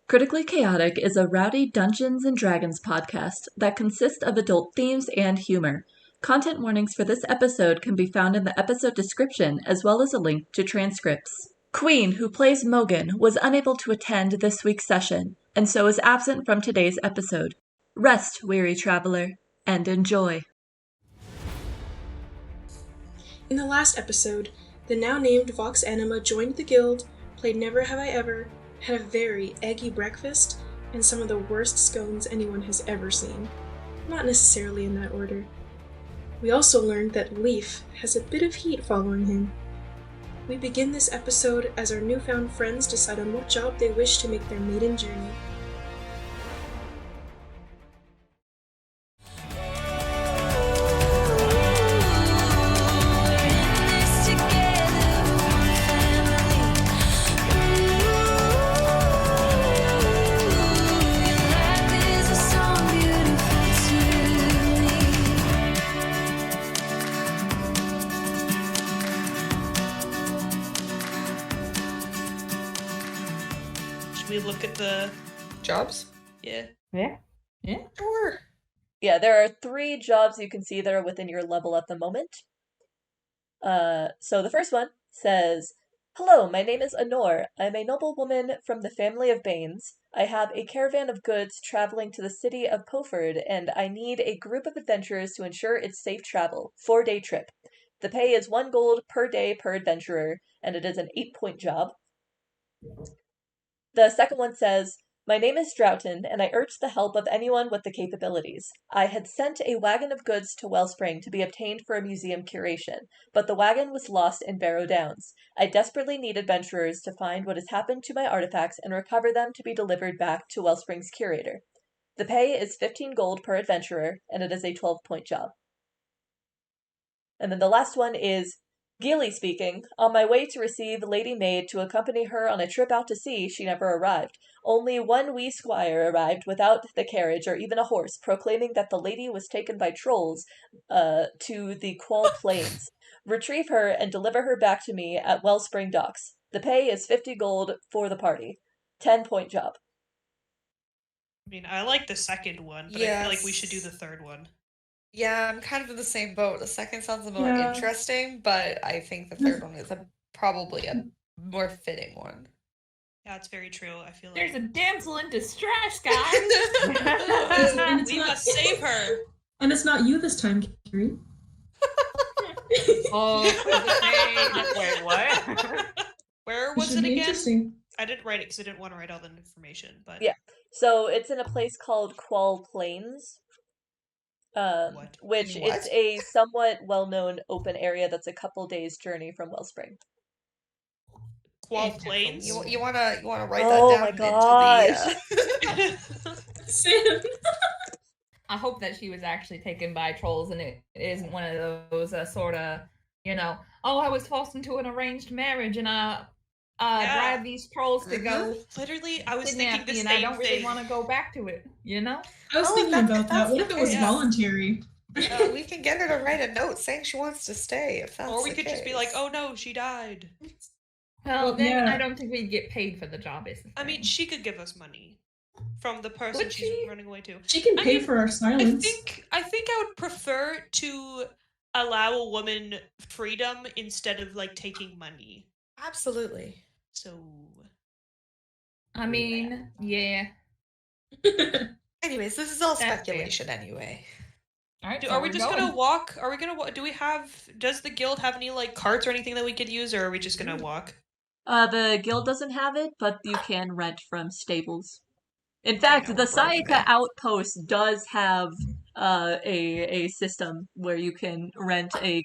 Critically Chaotic is a rowdy Dungeons and Dragons podcast that consists of adult themes and humor. Content warnings for this episode can be found in the episode description as well as a link to transcripts. Queen, who plays Mogan, was unable to attend this week's session, and so is absent from today's episode. Rest, weary traveler, and enjoy. In the last episode, the now named Vox Anima joined the guild, played Never Have I Ever, had a very eggy breakfast, and some of the worst scones anyone has ever seen. Not necessarily in that order. We also learned that Leif has a bit of heat following him. We begin this episode as our newfound friends decide on what job they wish to make their maiden journey. We look at the jobs? Yeah. Sure. Yeah, there are 3 jobs you can see that are within your level at the moment. So the first one says, "Hello, my name is Honor. I'm a noblewoman from the family of Baines. I have a caravan of goods traveling to the city of Poford, and I need a group of adventurers to ensure its safe travel. 4-day trip. The pay is 1 gold per day per adventurer, and it is an 8-point job." The second one says, "My name is Droughton, and I urge the help of anyone with the capabilities. I had sent a wagon of goods to Wellspring to be obtained for a museum curation, but the wagon was lost in Barrow Downs. I desperately need adventurers to find what has happened to my artifacts and recover them to be delivered back to Wellspring's curator. The pay is 15 gold per adventurer, and it is a 12-point job." And then the last one is, "Gilly speaking. On my way to receive Lady Maid to accompany her on a trip out to sea, she never arrived. Only one wee squire arrived without the carriage or even a horse, proclaiming that the lady was taken by trolls to the Quall plains. Retrieve her and deliver her back to me at Wellspring Docks. The pay is 50 gold for the party. 10-point job." I mean, I like the second one, but I feel like we should do the third one. Yeah, I'm kind of in the same boat. The second sounds a more interesting, but I think the third one is probably a more fitting one. Yeah, it's very true. I feel like there's a damsel in distress, guys. We must save her. And it's not you this time, Carrie. Oh, wait, what? Where was it again? I didn't write it because I didn't want to write all the information, but yeah. So it's in a place called Quall Plains. Which is a somewhat well-known open area that's a couple days' journey from Wellspring. Quall Plains? You wanna write that down into the... I hope that she was actually taken by trolls and it isn't one of those sort of, I was forced into an arranged marriage and drive these trolls to go. Literally, I was thinking the same thing. I don't really want to go back to it, I was thinking about that. What if it was voluntary? We can get her to write a note saying she wants to stay. Or we could just be like, "Oh no, she died." Well, then I don't think we'd get paid for the job, I mean, she could give us money from the person she's running away to. She can pay for our silence. I think I would prefer to allow a woman freedom instead of taking money. Absolutely. So, I mean, yeah. Anyways, this is all speculation anyway. All right, are we just gonna walk? Are we gonna walk? Does the guild have any carts or anything that we could use, or are we just gonna walk? The guild doesn't have it, but you can rent from stables. In fact, the Sayaka outpost does have a system where you can rent a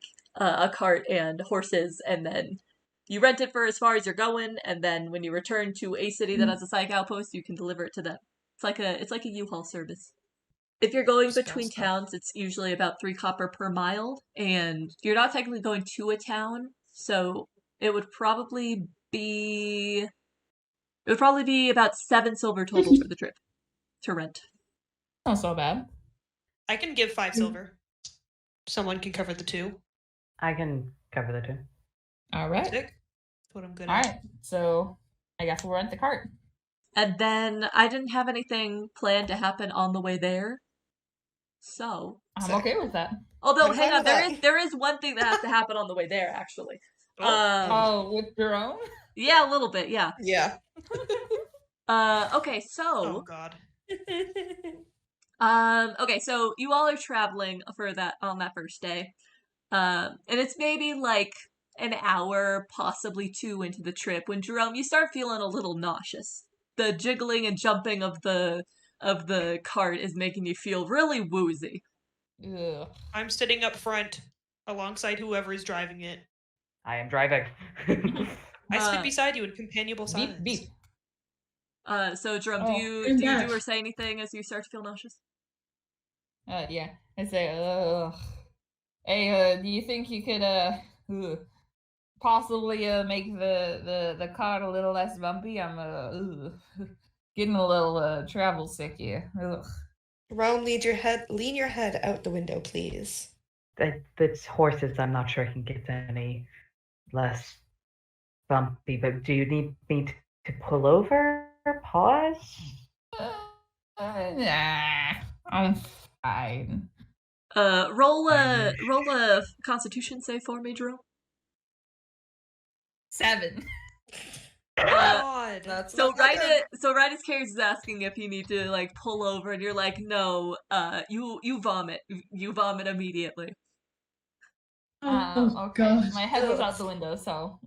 cart and horses, and then you rent it for as far as you're going, and then when you return to a city that has a Sayaka outpost, you can deliver it to them. It's like a U-Haul service. If you're going between towns, it's usually about 3 copper per mile, and you're not technically going to a town, so it would probably be about 7 silver total for the trip to rent. Not so bad. I can give 5 silver. Someone can cover the 2. I can cover the 2. All right. Sick. That's what I'm good All at. right. So I guess we'll rent the cart. And then I didn't have anything planned to happen on the way there. So I'm okay with that. Although, I'm hang fine on, with there is one thing that has to happen on the way there, actually. With Jerome? Yeah, a little bit, yeah. Yeah. Okay, so Oh god. okay, so you all are traveling on that first day. And it's maybe like an hour, possibly 2 into the trip when Jerome, you start feeling a little nauseous. The jiggling and jumping of the cart is making you feel really woozy. Ugh. I'm sitting up front alongside whoever is driving it. I am driving. I sit beside you in companionable silence. Beep, beep. So Jerome, do you do or say anything as you start to feel nauseous? Yeah. I say, hey, do you think you could, possibly, make the cart a little less bumpy? I'm, getting a little, travel sick here. Ugh. Jerome, lean your head out the window, please. It's horses. I'm not sure he can get any less bumpy. But do you need me to pull over? Pause? Nah, I'm fine. Roll a Constitution save for me, Jerome. 7. God. That's So not good. right as Kareus is asking if you need to like pull over, and you're like, no, you vomit immediately. Okay. God. My head was out the window, so.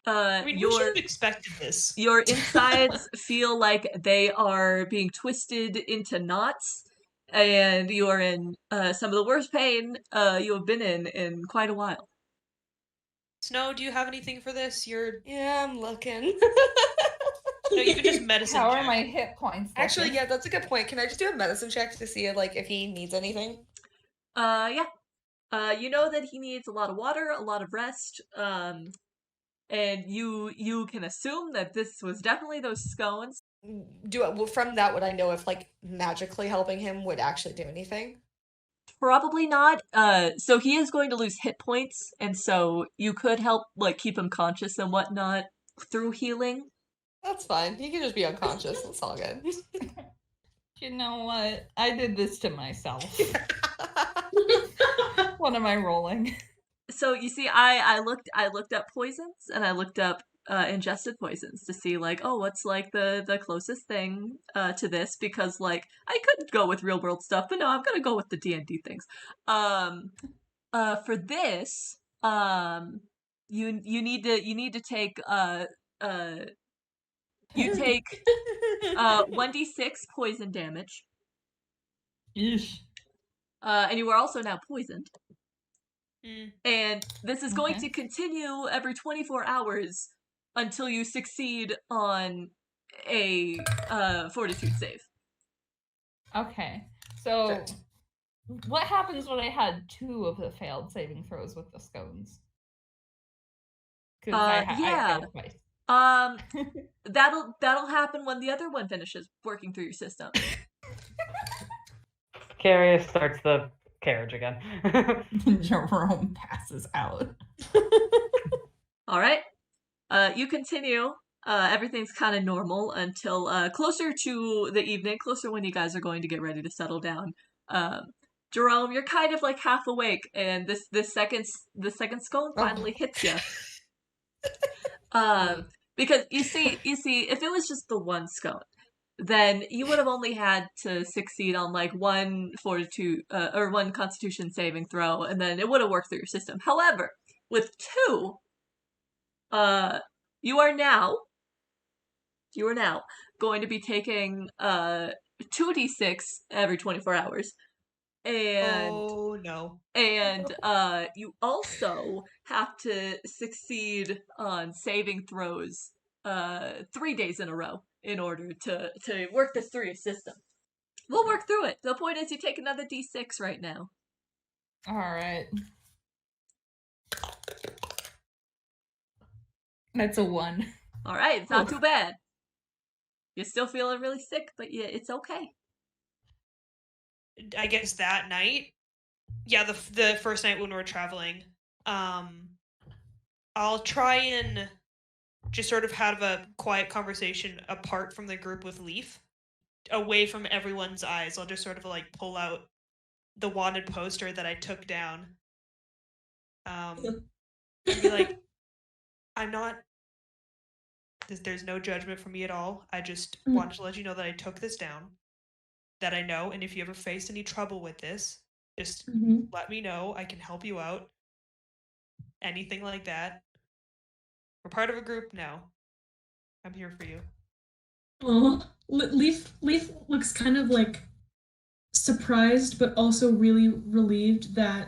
I mean, you should have expected this. Your insides feel like they are being twisted into knots, and you are in some of the worst pain you have been in quite a while. Snow, do you have anything for this? Yeah, I'm looking. No, you can just medicine How check. are my hit points? Actually, yeah, that's a good point. Can I just do a medicine check to see like if he needs anything? Yeah. You know that he needs a lot of water, a lot of rest, and you can assume that this was definitely those scones. From that, would I know if like magically helping him would actually do anything? Probably not. So he is going to lose hit points, and so you could help like keep him conscious and whatnot through healing. That's fine. He can just be unconscious. It's all good. You know what? I did this to myself. What am I rolling? So you see, I looked up poisons, and I looked up ingested poisons to see like, oh, what's like the closest thing to this, because like I could go with real world stuff, but no, I'm gonna go with the D&D things. For this, you need to take you take 1d6 poison damage. Yeesh. And you are also now poisoned. Mm. And this is going to continue every 24 hours until you succeed on a fortitude save. Okay. So, what happens when I had 2 of the failed saving throws with the scones? Because I failed twice. That'll happen when the other one finishes working through your system. Kareus starts the carriage again. Jerome passes out. All right. You continue. Everything's kind of normal until closer to the evening, closer when you guys are going to get ready to settle down. Jerome, you're kind of like half awake, and the second scone finally hits you. Because you see, if it was just the one scone, then you would have only had to succeed on like one fortitude or one Constitution saving throw, and then it would have worked through your system. However, with 2, you are now going to be taking 2d6 every 24 hours. And oh no. And you also have to succeed on saving throws 3 days in a row in order to work this through your system. We'll work through it. The point is you take another d6 right now. Alright. That's a 1. Alright, it's not too bad. You're still feeling really sick, but yeah, it's okay. I guess that night, yeah, the first night when we're traveling, I'll try and just sort of have a quiet conversation apart from the group with Leif, away from everyone's eyes. I'll just sort of like pull out the wanted poster that I took down, and be like, I'm not, there's no judgment from me at all. I just wanted to let you know that I took this down, that I know, and if you ever face any trouble with this, just let me know. I can help you out. Anything like that. We're part of a group now. I'm here for you. Oh, Leif looks kind of like surprised, but also really relieved that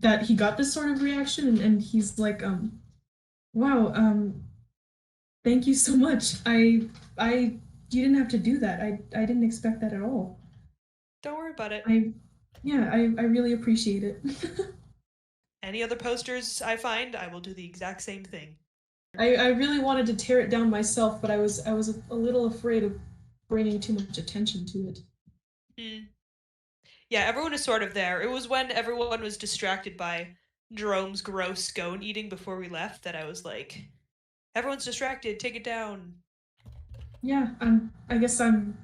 that he got this sort of reaction, and he's like, wow, thank you so much. You didn't have to do that. I didn't expect that at all. Don't worry about it. I really appreciate it. Any other posters I find, I will do the exact same thing. I really wanted to tear it down myself, but I was a little afraid of bringing too much attention to it. Yeah, everyone is sort of there. It was when everyone was distracted by Jerome's gross scone eating before we left that I was like, everyone's distracted, take it down. Yeah, I guess I'm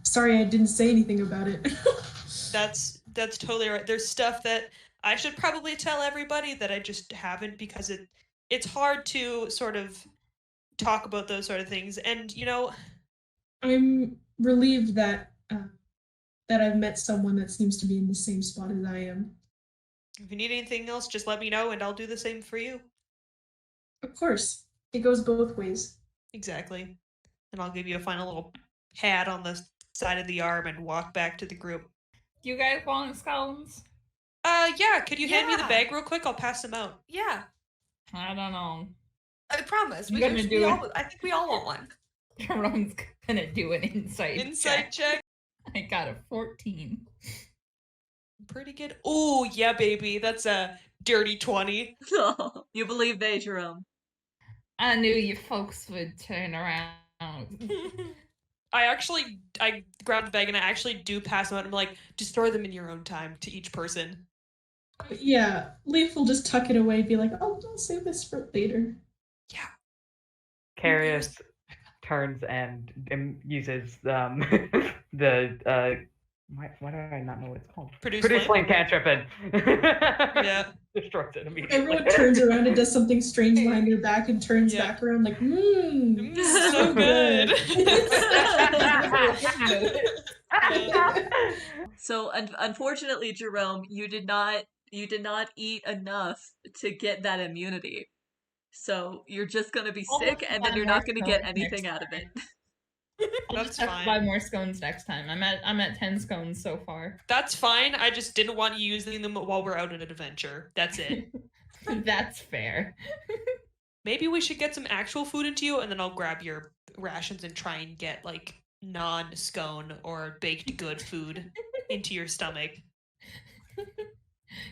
sorry I didn't say anything about it. That's totally right. There's stuff that I should probably tell everybody that I just haven't, because it's hard to sort of talk about those sort of things. And, I'm relieved that I've met someone that seems to be in the same spot as I am. If you need anything else, just let me know and I'll do the same for you. Of course. It goes both ways. Exactly. And I'll give you a final little pat on the side of the arm and walk back to the group. Do you guys want scones? Yeah. Could you hand me the bag real quick? I'll pass them out. Yeah. I don't know. I promise. I think we all want one. Jerome's gonna do an insight check. I got a 14. Pretty good. Oh, yeah, baby. That's a dirty 20. You believe they, Jerome. I knew you folks would turn around. I grabbed the bag and I actually do pass them out. I'm like, just throw them in your own time to each person. Yeah, Leif will just tuck it away and be like, oh, I'll save this for later. Yeah. Kareus turns and uses the why do I not know what it's called? Produce flame cantrip and yeah, destroys it immediately. Everyone turns around and does something strange behind their back and turns back around like, so good. So unfortunately, Jerome, you did not eat enough to get that immunity. So you're just gonna be sick, and then you're not gonna get anything out of it. I'll just have to buy more scones next time. I'm at 10 scones so far. That's fine. I just didn't want you using them while we're out on an adventure. That's it. That's fair. Maybe we should get some actual food into you, and then I'll grab your rations and try and get like non-scone or baked good food into your stomach.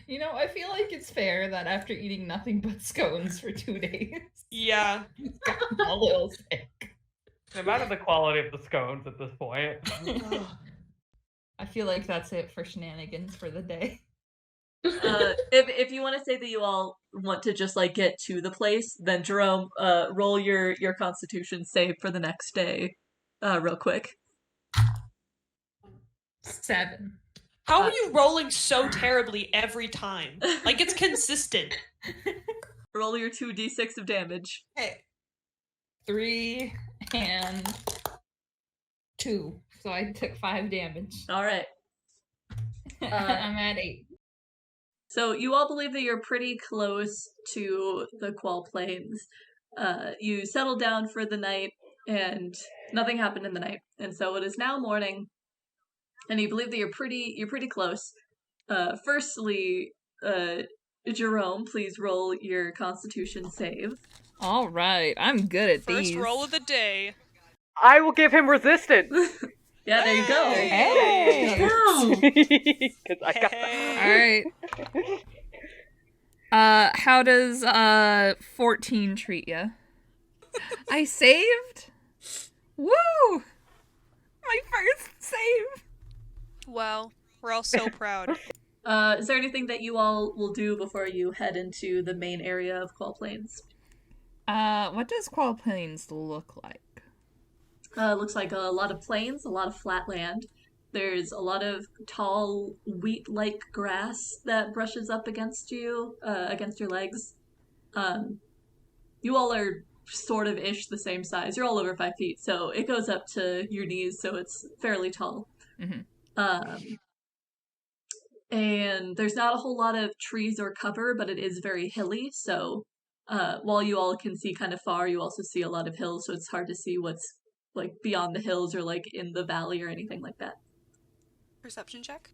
You know, I feel like it's fair that after eating nothing but scones for 2 days, yeah, he's gotten a little sick. No matter the quality of the scones at this point. I feel like that's it for shenanigans for the day. If you want to say that you all want to just like get to the place, then Jerome, roll your Constitution save for the next day, real quick. 7. How are you rolling so terribly every time? Like, it's consistent. Roll your 2d6 of damage. Hey. 3 and 2. So I took 5 damage. Alright. I'm at 8. So you all believe that you're pretty close to the Quall Plains. You settled down for the night, and nothing happened in the night. And so it is now morning. And you believe that you're pretty close. Firstly, Jerome, please roll your Constitution save. All right, I'm good at these. First roll of the day. I will give him resistance. Yeah, there you go. Hey! Wow. I got All right. How does 14 treat you? I saved. Woo! My first save. Well, we're all so proud. Is there anything that you all will do before you head into the main area of Quall Plains? What does Quall Plains look like? Looks like a lot of plains, a lot of flat land. There's a lot of tall wheat-like grass that brushes up against you, against your legs. You all are sort of ish the same size. You're all over 5 feet, so it goes up to your knees, so it's fairly tall. Mm-hmm. And there's not a whole lot of trees or cover, but it is very hilly, so while you all can see kind of far, you also see a lot of hills, so it's hard to see what's like beyond the hills or like in the valley or anything like that. Perception check?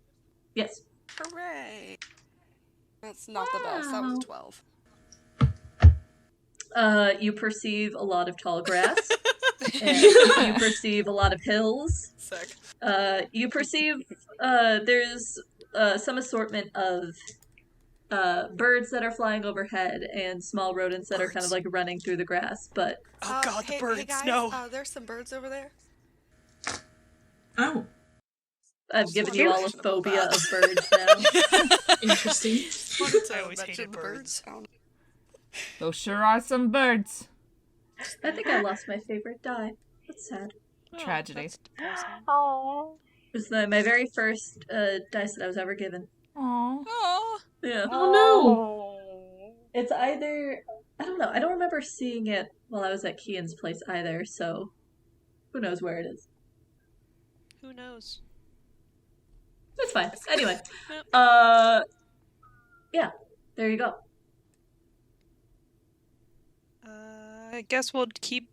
Yes. Hooray! That's not the best. That was a 12. You perceive a lot of tall grass. And you perceive a lot of hills. Sick. You perceive there's some assortment of birds that are flying overhead and small rodents that are kind of like running through the grass, but... Oh god, the birds, hey guys, no! There's some birds over there. Oh. I've given you all a phobia of birds now. Interesting. I always hated birds. Those sure are some birds. I think I lost my favorite die. That's sad. Tragedy. Oh. It was my very first dice that I was ever given. Aww. Oh. Yeah. Oh no! It's either... I don't know. I don't remember seeing it while I was at Kian's place either, so who knows where it is. Who knows? It's fine. Anyway. Yeah. There you go. I guess we'll keep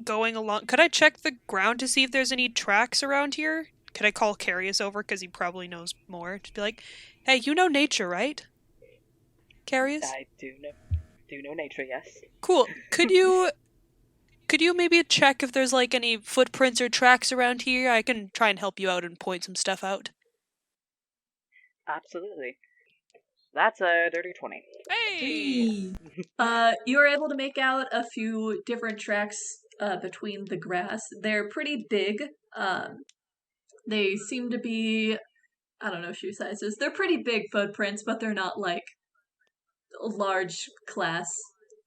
going along. Could I check the ground to see if there's any tracks around here? Could I call Kareus over, because he probably knows more? Just be like, hey, you know nature, right? Kareus? I do know nature, yes. Cool. Could you maybe check if there's like any footprints or tracks around here? I can try and help you out and point some stuff out. Absolutely. That's a dirty 20. Hey! You were able to make out a few different tracks between the grass. They're pretty big. They seem to be, I don't know shoe sizes. They're pretty big footprints, but they're not like large class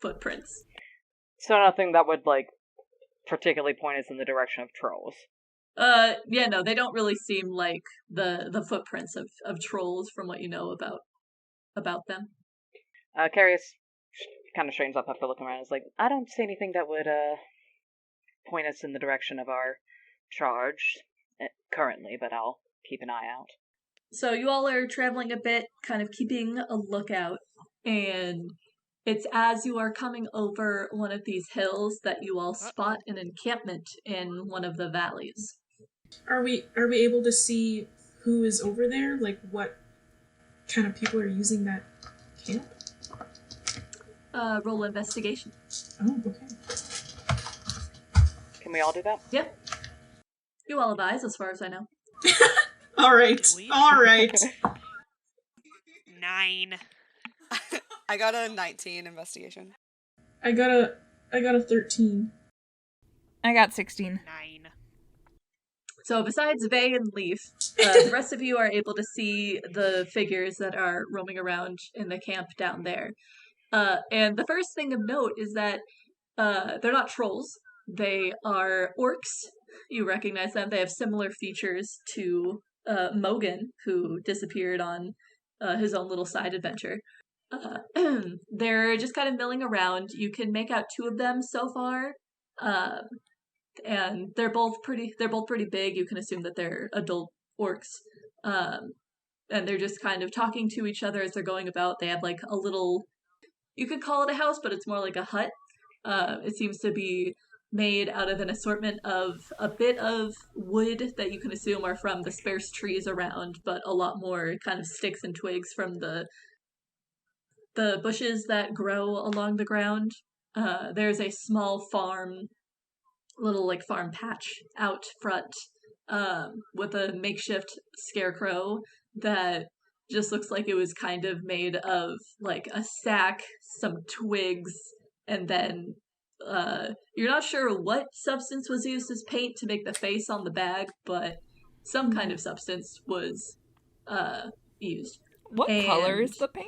footprints. So nothing that would, like, particularly point us in the direction of trolls. Yeah, no, they don't really seem like the footprints of trolls from what you know about them. Kareus kind of straightens up after looking around. Is like, I don't see anything that would point us in the direction of our charge currently, but I'll keep an eye out. So you all are traveling a bit, kind of keeping a lookout, and it's as you are coming over one of these hills that you all spot an encampment in one of the valleys. Are we able to see who is over there? Like, what kind of people are using that camp? Roll investigation. Oh, okay. Can we all do that? Yep. You all have eyes, as far as I know. All right. 9. I got a 19 investigation. I got a 13. I got 16. 9. So besides Vay and Leif, the rest of you are able to see the figures that are roaming around in the camp down there. And the first thing of note is that they're not trolls. They are orcs. You recognize them. They have similar features to Mogan, who disappeared on his own little side adventure. They're just kind of milling around. You can make out 2 of them so far. And they're both pretty big. You can assume that they're adult orcs. And they're just kind of talking to each other as they're going about. They have like a little, you could call it a house, but it's more like a hut. It seems to be made out of an assortment of a bit of wood that you can assume are from the sparse trees around, but a lot more kind of sticks and twigs from the bushes that grow along the ground. There's a small little like farm patch out front with a makeshift scarecrow that just looks like it was kind of made of like a sack, some twigs, and then you're not sure what substance was used as paint to make the face on the bag, but some kind of substance was used. What color is the paint?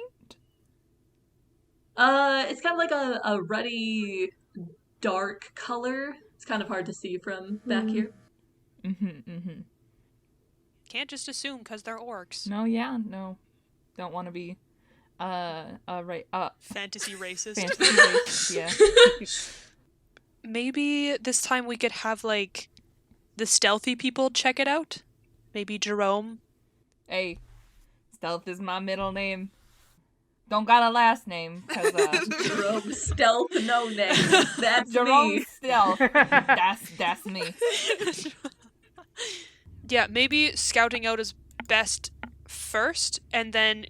It's kind of like a ruddy, dark color. It's kind of hard to see from back here. Can't just assume because they're orcs. No. Don't want to be, fantasy racist. Fantasy racist, yeah. Maybe this time we could have, like, the stealthy people check it out? Maybe Jerome? Hey, Stealth is my middle name. Don't got a last name, cause, Jerome Stealth, no name. That's Jerome me. Stealth. That's me. Yeah, maybe scouting out is best first, and then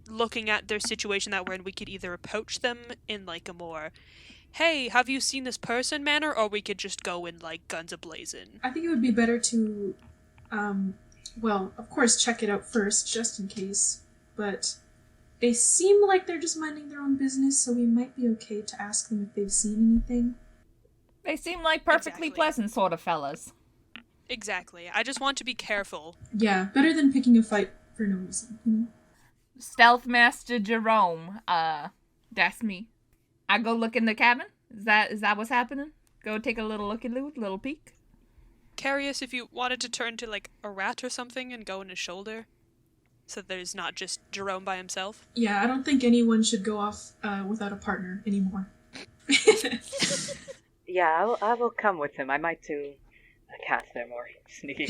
looking at their situation that we're in, we could either approach them in, like, a more, hey, have you seen this person manner, or we could just go in, like, guns a-blazing. I think it would be better to, well, of course, check it out first, just in case, but they seem like they're just minding their own business, so we might be okay to ask them if they've seen anything. They seem like perfectly pleasant sort of fellas. Exactly. I just want to be careful. Yeah, better than picking a fight for no reason, you know? Stealth Master Jerome, that's me. I go look in the cabin? Is that what's happening? Go take a little looky-loo, little peek? Kareus, if you wanted to turn to, like, a rat or something and go in his shoulder, so there's not just Jerome by himself. Yeah, I don't think anyone should go off without a partner anymore. Yeah, I will come with him. I might do a cat there more sneaky.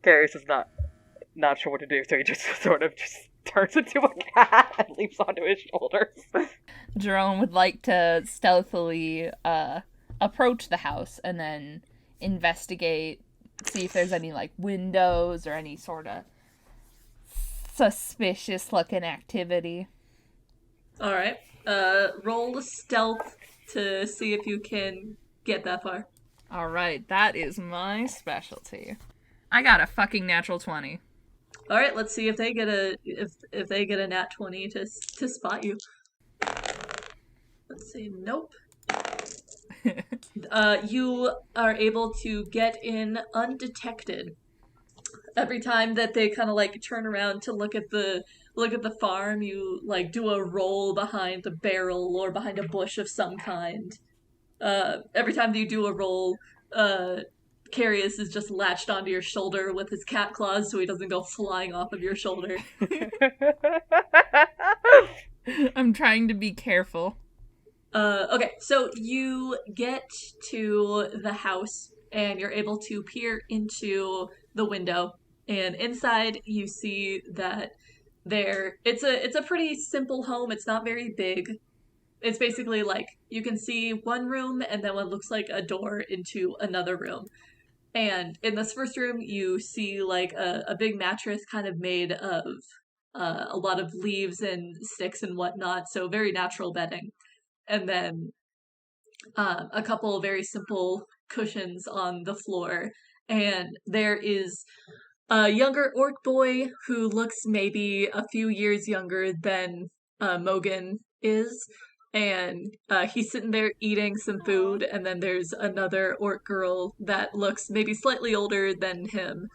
Kareus is not sure what to do, so he just sort of just turns into a cat and leaps onto his shoulders. Jerome would like to stealthily approach the house and then investigate, see if there's any, like, windows or any sort of suspicious-looking activity. Alright. Roll a stealth to see if you can get that far. Alright, that is my specialty. I got a fucking natural 20. Alright, let's see if they get if they get a nat 20 to spot you. Let's see, nope. You are able to get in undetected. Every time that they kind of, like, turn around to look at the farm, you, like, do a roll behind a barrel or behind a bush of some kind. Every time that you do a roll, Kareus is just latched onto your shoulder with his cat claws so he doesn't go flying off of your shoulder. I'm trying to be careful. Okay, so you get to the house and you're able to peer into the window, and inside you see that it's a pretty simple home. It's not very big. It's basically like you can see one room and then what looks like a door into another room. And in this first room, you see, like, a big mattress kind of made of a lot of leaves and sticks and whatnot, so very natural bedding. And then a couple of very simple cushions on the floor. And there is a younger orc boy who looks maybe a few years younger than Mogan is. And he's sitting there eating some food, and then there's another orc girl that looks maybe slightly older than him,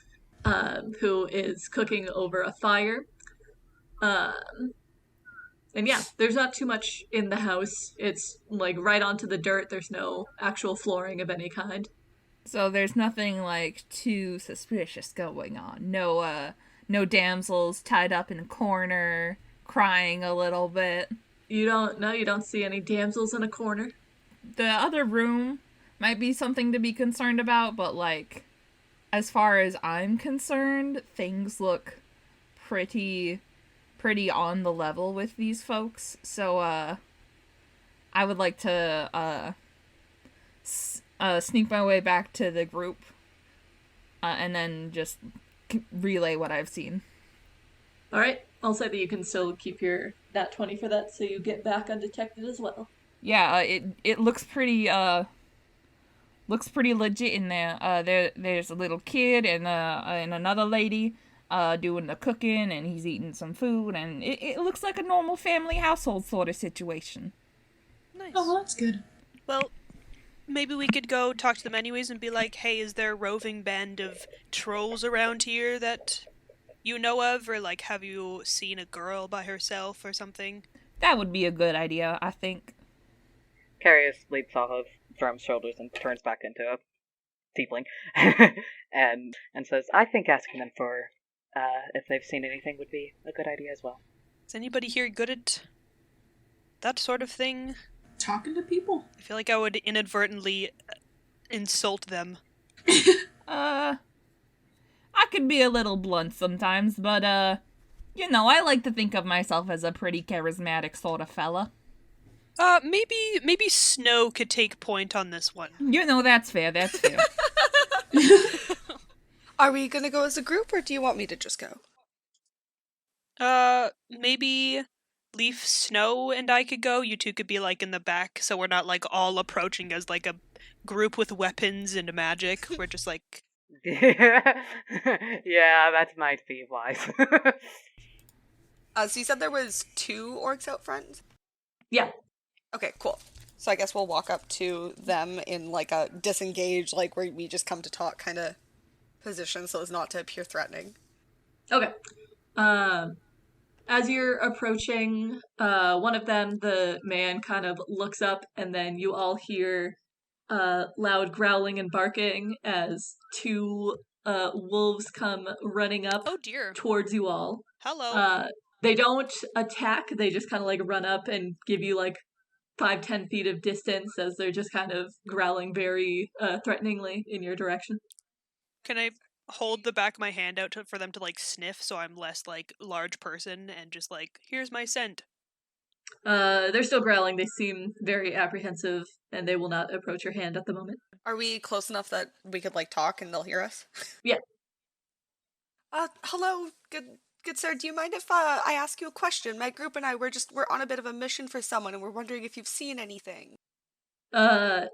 who is cooking over a fire. And yeah, there's not too much in the house. It's, like, right onto the dirt. There's no actual flooring of any kind. So there's nothing, like, too suspicious going on. No damsels tied up in a corner, crying a little bit. You don't see any damsels in a corner? The other room might be something to be concerned about, but, like, as far as I'm concerned, things look pretty on the level with these folks. So, I would like to, sneak my way back to the group, and then just relay what I've seen. Alright, I'll say that you can still keep your nat 20 for that, so you get back undetected as well. Yeah, it looks pretty legit in there. There's a little kid and another lady doing the cooking, and he's eating some food, and it looks like a normal family household sort of situation. Nice. Oh, well, that's good. Well, maybe we could go talk to them anyways and be like, hey, is there a roving band of trolls around here that you know of? Or, like, have you seen a girl by herself or something? That would be a good idea, I think. Kareus leaps off of Jerome's shoulders and turns back into a tiefling, and says, "I think asking them for if they've seen anything would be a good idea as well." Is anybody here good at that sort of thing? Talking to people. I feel like I would inadvertently insult them. I could be a little blunt sometimes, but, I like to think of myself as a pretty charismatic sort of fella. Maybe Snow could take point on this one. That's fair, that's fair. Are we gonna go as a group, or do you want me to just go? Maybe Leif, Snow, and I could go. You two could be, in the back, so we're not, all approaching as, a group with weapons and magic. We're just, Yeah, that might be wise. So you said there was 2 orcs out front? Yeah. Okay, cool. So I guess we'll walk up to them in, a disengage, where we just come to talk kind of position so as not to appear threatening. Okay. As you're approaching, one of them, the man, kind of looks up, and then you all hear loud growling and barking as 2 wolves come running up oh dear, towards you all. Hello. They don't attack, they just kind of run up and give you 5-10 feet of distance as they're just kind of growling very threateningly in your direction. Can I hold the back of my hand out for them to sniff so I'm less large person and just here's my scent? They're still growling. They seem very apprehensive and they will not approach your hand at the moment. Are we close enough that we could talk and they'll hear us? Yeah. Hello, good sir. Do you mind if I ask you a question? My group and I we're on a bit of a mission for someone, and we're wondering if you've seen anything.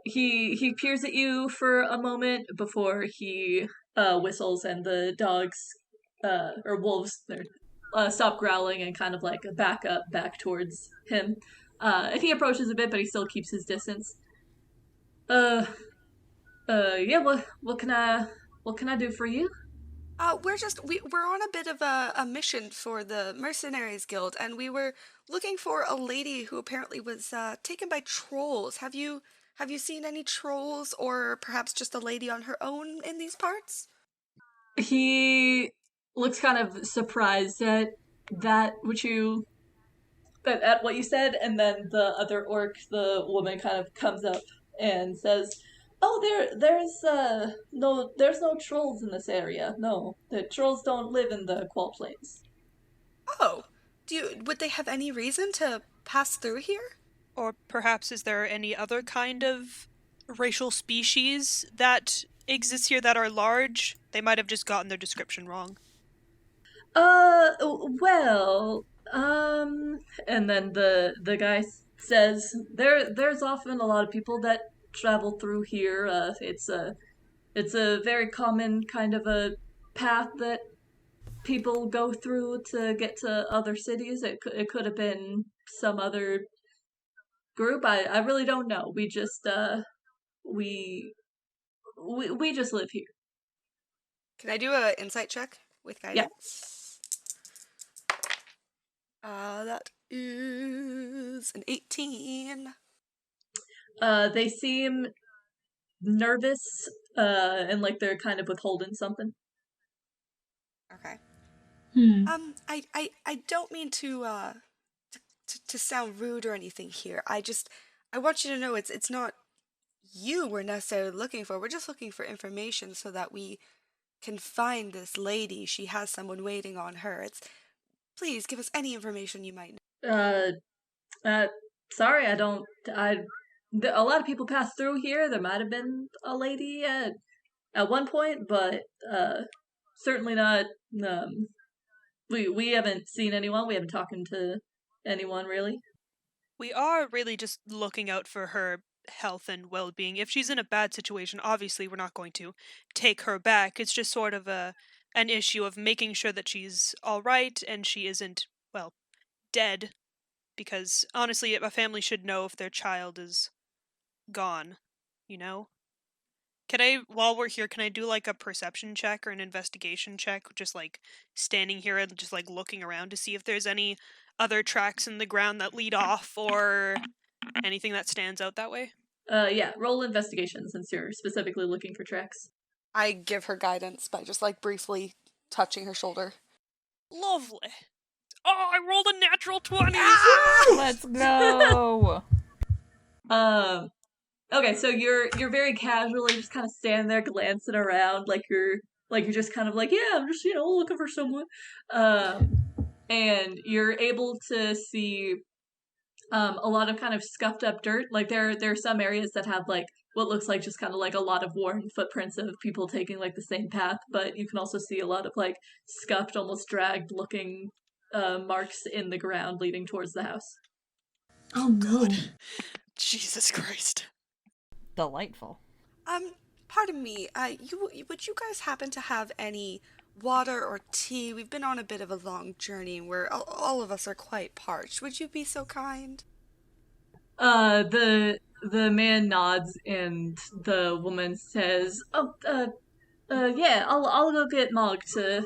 He peers at you for a moment before he whistles, and the dogs or wolves stop growling and kind of back towards him. And he approaches a bit, but he still keeps his distance. Yeah. What can I do for you? We're on a bit of a mission for the Mercenaries Guild, and we were looking for a lady who apparently was taken by trolls. Have you seen any trolls, or perhaps just a lady on her own in these parts? He looks kind of surprised at what you said, and then the other orc, the woman, kind of comes up and says, "Oh, there's no trolls in this area. No, the trolls don't live in the Quall Plains." Oh, would they have any reason to pass through here? Or perhaps is there any other kind of racial species that exists here that are large? They might have just gotten their description wrong. Well, and then the guy says, there's often a lot of people that travel through here. It's a very common kind of a path that people go through to get to other cities. It could have been some other group. I really don't know. We just we just live here. Can I do an insight check with guidance? Yeah. That is an 18. They seem nervous, and they're kind of withholding something. Okay. I don't mean to sound rude or anything here. I want you to know it's not you we're necessarily looking for. We're just looking for information so that we can find this lady. She has someone waiting on her. Please give us any information you might know. Sorry, a lot of people pass through here. There might have been a lady at one point, but certainly not. We haven't seen anyone. We haven't talked to anyone really. We are really just looking out for her health and well-being. If she's in a bad situation, obviously we're not going to take her back. It's just sort of an issue of making sure that she's all right and she isn't, dead. Because honestly, a family should know if their child is gone, While we're here, can I do a perception check or an investigation check? Just standing here and just looking around to see if there's any other tracks in the ground that lead off, or anything that stands out that way? Yeah, roll investigation since you're specifically looking for tracks. I give her guidance by just like briefly touching her shoulder. Lovely. Oh, I rolled a natural 20! Let's go! Okay, so you're very casually just kind of standing there glancing around like you're just kind of like, yeah, I'm just, looking for someone. And you're able to see a lot of kind of scuffed up dirt. Like there are some areas that have like what looks like just kind of like a lot of worn footprints of people taking like the same path, but you can also see a lot of like scuffed, almost dragged looking marks in the ground leading towards the house. Oh no. God. Jesus Christ. Delightful. Pardon me, would you guys happen to have any water or tea? We've been on a bit of a long journey where all of us are quite parched. Would you be so kind? The man nods and the woman says, "Oh, yeah, I'll go get Mog to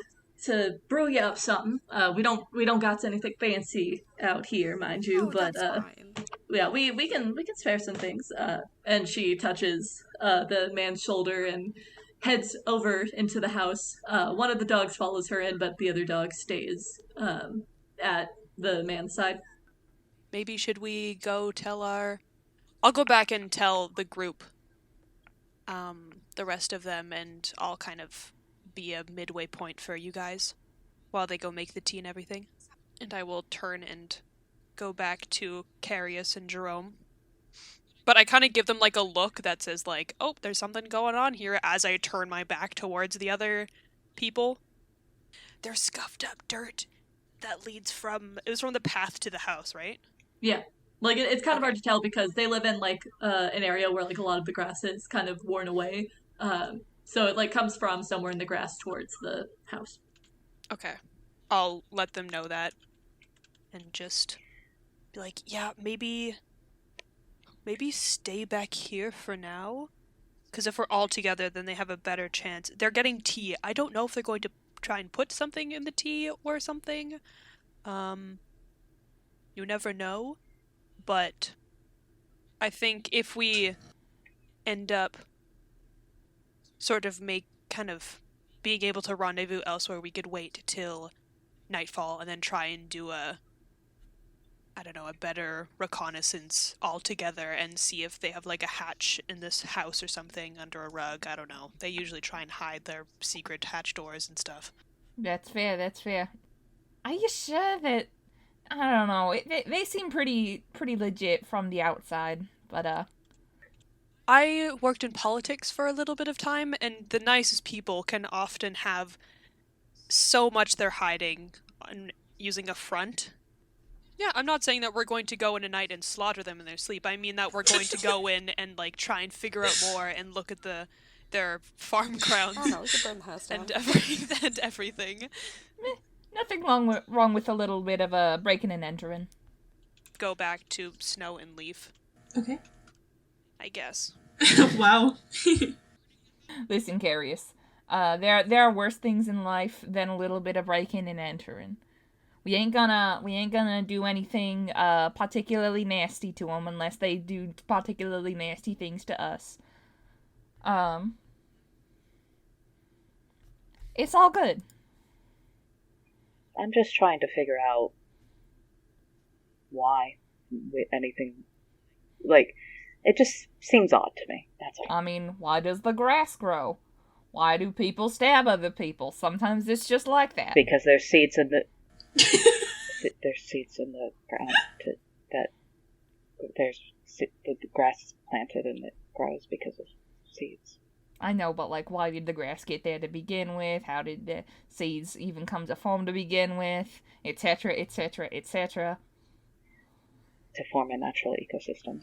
brew you up something. We don't got anything fancy out here, mind you, but that's fine. Yeah, we can spare some things." And she touches the man's shoulder and heads over into the house. One of the dogs follows her in, but the other dog stays at the man's side. Maybe should we go tell I'll go back and tell the group, the rest of them, and I'll kind of be a midway point for you guys while they go make the tea and everything. And I will turn and go back to Kareus and Jerome. But I kind of give them like a look that says like, oh, there's something going on here as I turn my back towards the other people. There's scuffed up dirt that leads from the path to the house, right? Yeah. Like, it's kind of hard to tell because they live in, like, an area where, like, a lot of the grass is kind of worn away. So it, like, comes from somewhere in the grass towards the house. Okay. I'll let them know that. And just be like, yeah, maybe stay back here for now. Because if we're all together, then they have a better chance. They're getting tea. I don't know if they're going to try and put something in the tea or something. You never know. But I think if we end up sort of being able to rendezvous elsewhere, we could wait till nightfall and then try and do a better reconnaissance all together and see if they have like a hatch in this house or something under a rug. I don't know. They usually try and hide their secret hatch doors and stuff. That's fair. Are you sure that... I don't know. They seem pretty legit from the outside, but I worked in politics for a little bit of time, and the nicest people can often have so much they're hiding on using a front. Yeah, I'm not saying that we're going to go in a night and slaughter them in their sleep. I mean that we're going to go in and like try and figure out more and look at their farm grounds. Oh no, we could burn the house down. and everything. Nothing wrong with a little bit of a breaking and entering. Go back to Snow and Leaf. Okay. I guess. Wow. Listen, Kareus. There are worse things in life than a little bit of breaking and entering. We ain't gonna do anything particularly nasty to them unless they do particularly nasty things to us. It's all good. I'm just trying to figure out why anything, like, it just seems odd to me, that's all. I mean, why does the grass grow? Why do people stab other people? Sometimes it's just like that. Because there's seeds in the... there's seeds in the ground the grass is planted and it grows because of seeds. I know, but like, why did the grass get there to begin with? How did the seeds even come to form to begin with? Etc., etc., etc. To form a natural ecosystem.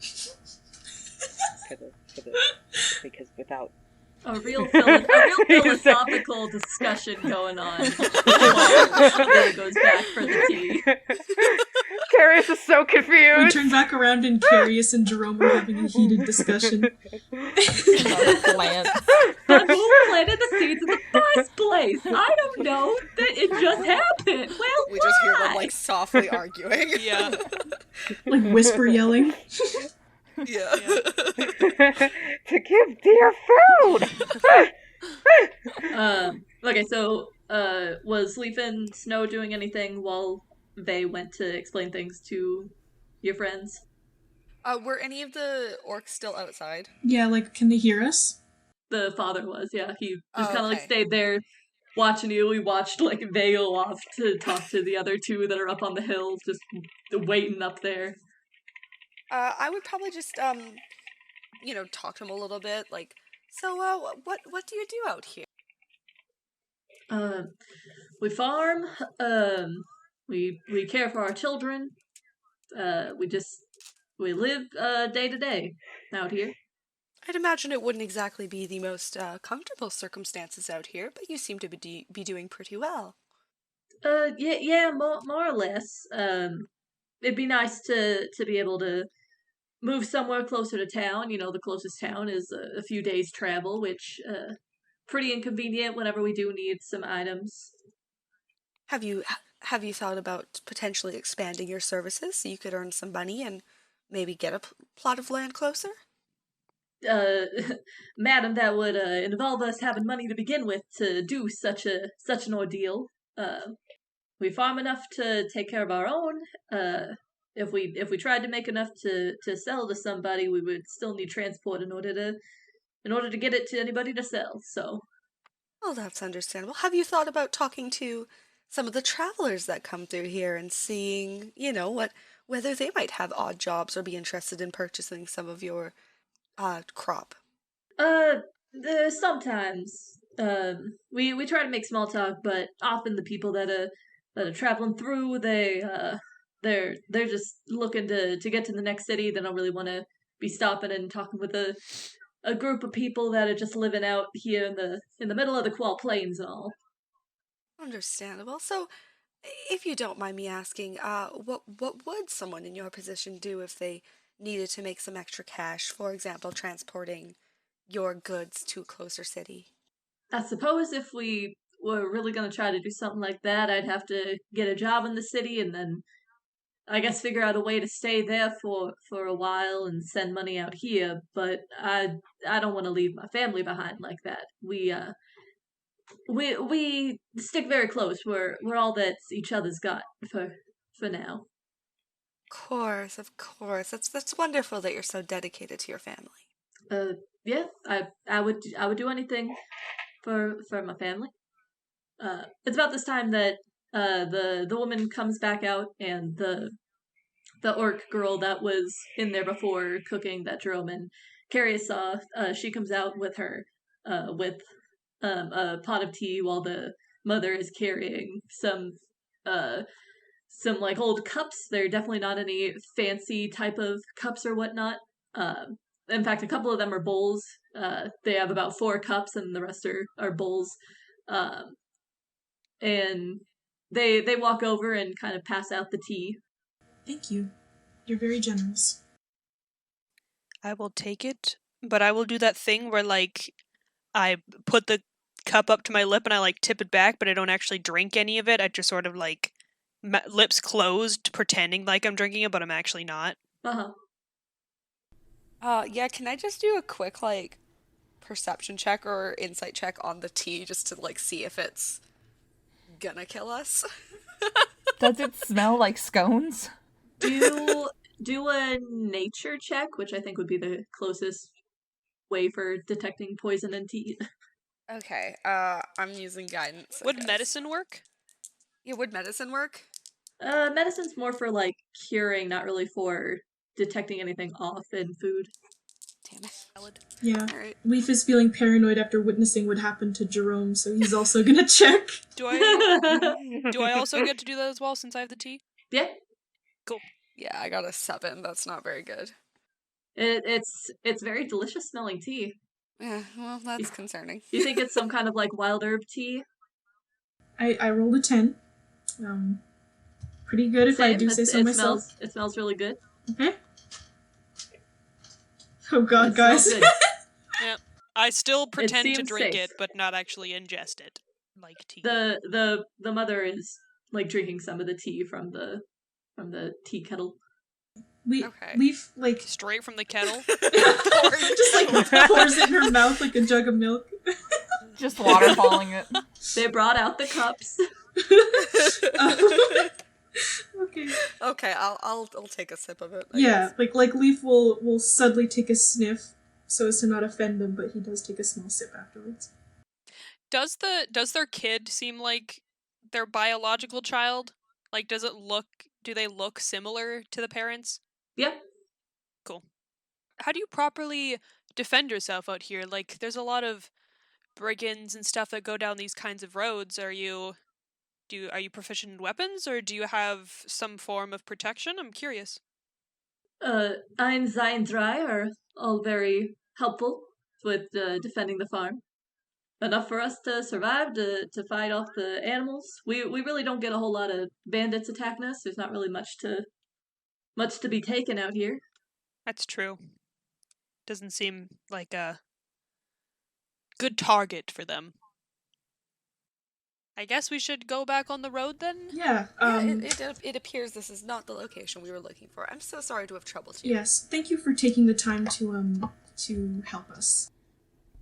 Because without... A real philosophical discussion going on. Really goes back for the tea. Kareus is so We confused. turn back around and Kareus and Jerome are having a heated discussion. Plants. But who planted the seeds in the first place? I don't know. It just happened. Well, We just hear them like softly arguing. Yeah. Like whisper yelling. Yeah. To give dear food. Okay, so, was Leif and Snow doing anything while they went to explain things to your friends? Were any of the orcs still outside? Yeah, like, can they hear us? The father was, yeah. He just Oh, kind of like okay. stayed there watching you. We watched like they go off to talk to the other two that are up on the hill, just waiting up there. I would probably just talk to him a little bit. Like, so what do you do out here? We farm. We care for our children. We live day to day out here. I'd imagine it wouldn't exactly be the most comfortable circumstances out here, but you seem to be doing pretty well. Yeah, more or less. It'd be nice to be able to move somewhere closer to town. You know, the closest town is a few days' travel, which pretty inconvenient whenever we do need some items. Have you thought about potentially expanding your services so you could earn some money and maybe get a plot of land closer? Madam, that would involve us having money to begin with to do such an ordeal. We farm enough to take care of our own. If we tried to make enough to sell to somebody, we would still need transport in order to get it to anybody to sell. So, Well, that's understandable. Have you thought about talking to some of the travelers that come through here and seeing, whether they might have odd jobs or be interested in purchasing some of your crop? Sometimes we try to make small talk, but often the people that are traveling through, they're just looking to get to the next city. They don't really want to be stopping and talking with a group of people that are just living out here in the middle of the Quall Plains and all. Understandable. So, if you don't mind me asking, what would someone in your position do if they needed to make some extra cash, for example, transporting your goods to a closer city? I suppose if we were really going to try to do something like that, I'd have to get a job in the city and then I guess figure out a way to stay there for a while and send money out here. But I don't want to leave my family behind like that. We stick very close. We're all that each other's got for now. Of course. That's wonderful that you're so dedicated to your family. Yeah, I would do anything for my family. It's about this time that the woman comes back out and the orc girl that was in there before cooking that Jerome and Kareus saw, she comes out with her with a pot of tea while the mother is carrying some like old cups. They're definitely not any fancy type of cups or whatnot. In fact, a couple of them are bowls. They have about 4 cups, and the rest are bowls. And they walk over and kind of pass out the tea. Thank you. You're very generous. I will take it, but I will do that thing where, like, I put the cup up to my lip and I, like, tip it back, but I don't actually drink any of it. I just sort of, like, lips closed, pretending like I'm drinking it, but I'm actually not. Uh-huh. Yeah, can I just do a quick, like, perception check or insight check on the tea just to, like, see if it's gonna kill us? Does it smell like scones? Do a nature check, which I think would be the closest way for detecting poison in tea. Okay, I'm using guidance. Would medicine work? Yeah, would medicine work? Medicine's more for, like, curing, not really for detecting anything off in food. Damn it. Yeah. Alright. Leif is feeling paranoid after witnessing what happened to Jerome, so he's also gonna check. Do I also get to do that as well since I have the tea? Yeah. Cool. Yeah, I got a 7. That's not very good. It's very delicious smelling tea. Yeah, well, that's concerning. You think it's some kind of, like, wild herb tea? I rolled a 10. pretty good if I Same. do say so myself. It smells really good. Okay. Oh god, It guys. smells good. Yeah. I still pretend to seems drink safe. it, but not actually ingest it, like tea. The mother is like drinking some of the tea from the tea kettle. Leif, like... Straight from the kettle? Just, like, pours it in her mouth like a jug of milk. Just waterfalling it. They brought out the cups. Okay. Okay, I'll take a sip of it. I Yeah, guess. like Leif will suddenly take a sniff so as to not offend him, but he does take a small sip afterwards. Does their kid seem like their biological child? Like, do they look similar to the parents? Yeah. Cool. How do you properly defend yourself out here? Like, there's a lot of brigands and stuff that go down these kinds of roads. Are you proficient in weapons, or do you have some form of protection? I'm curious. Ein Xaan Drei are all very helpful with defending the farm. Enough for us to survive, to fight off the animals. We really don't get a whole lot of bandits attacking us. There's not really much to be taken out here. That's true. Doesn't seem like a good target for them. I guess we should go back on the road then? Yeah, it appears this is not the location we were looking for. I'm so sorry to have troubled you. Yes, thank you for taking the time to help us.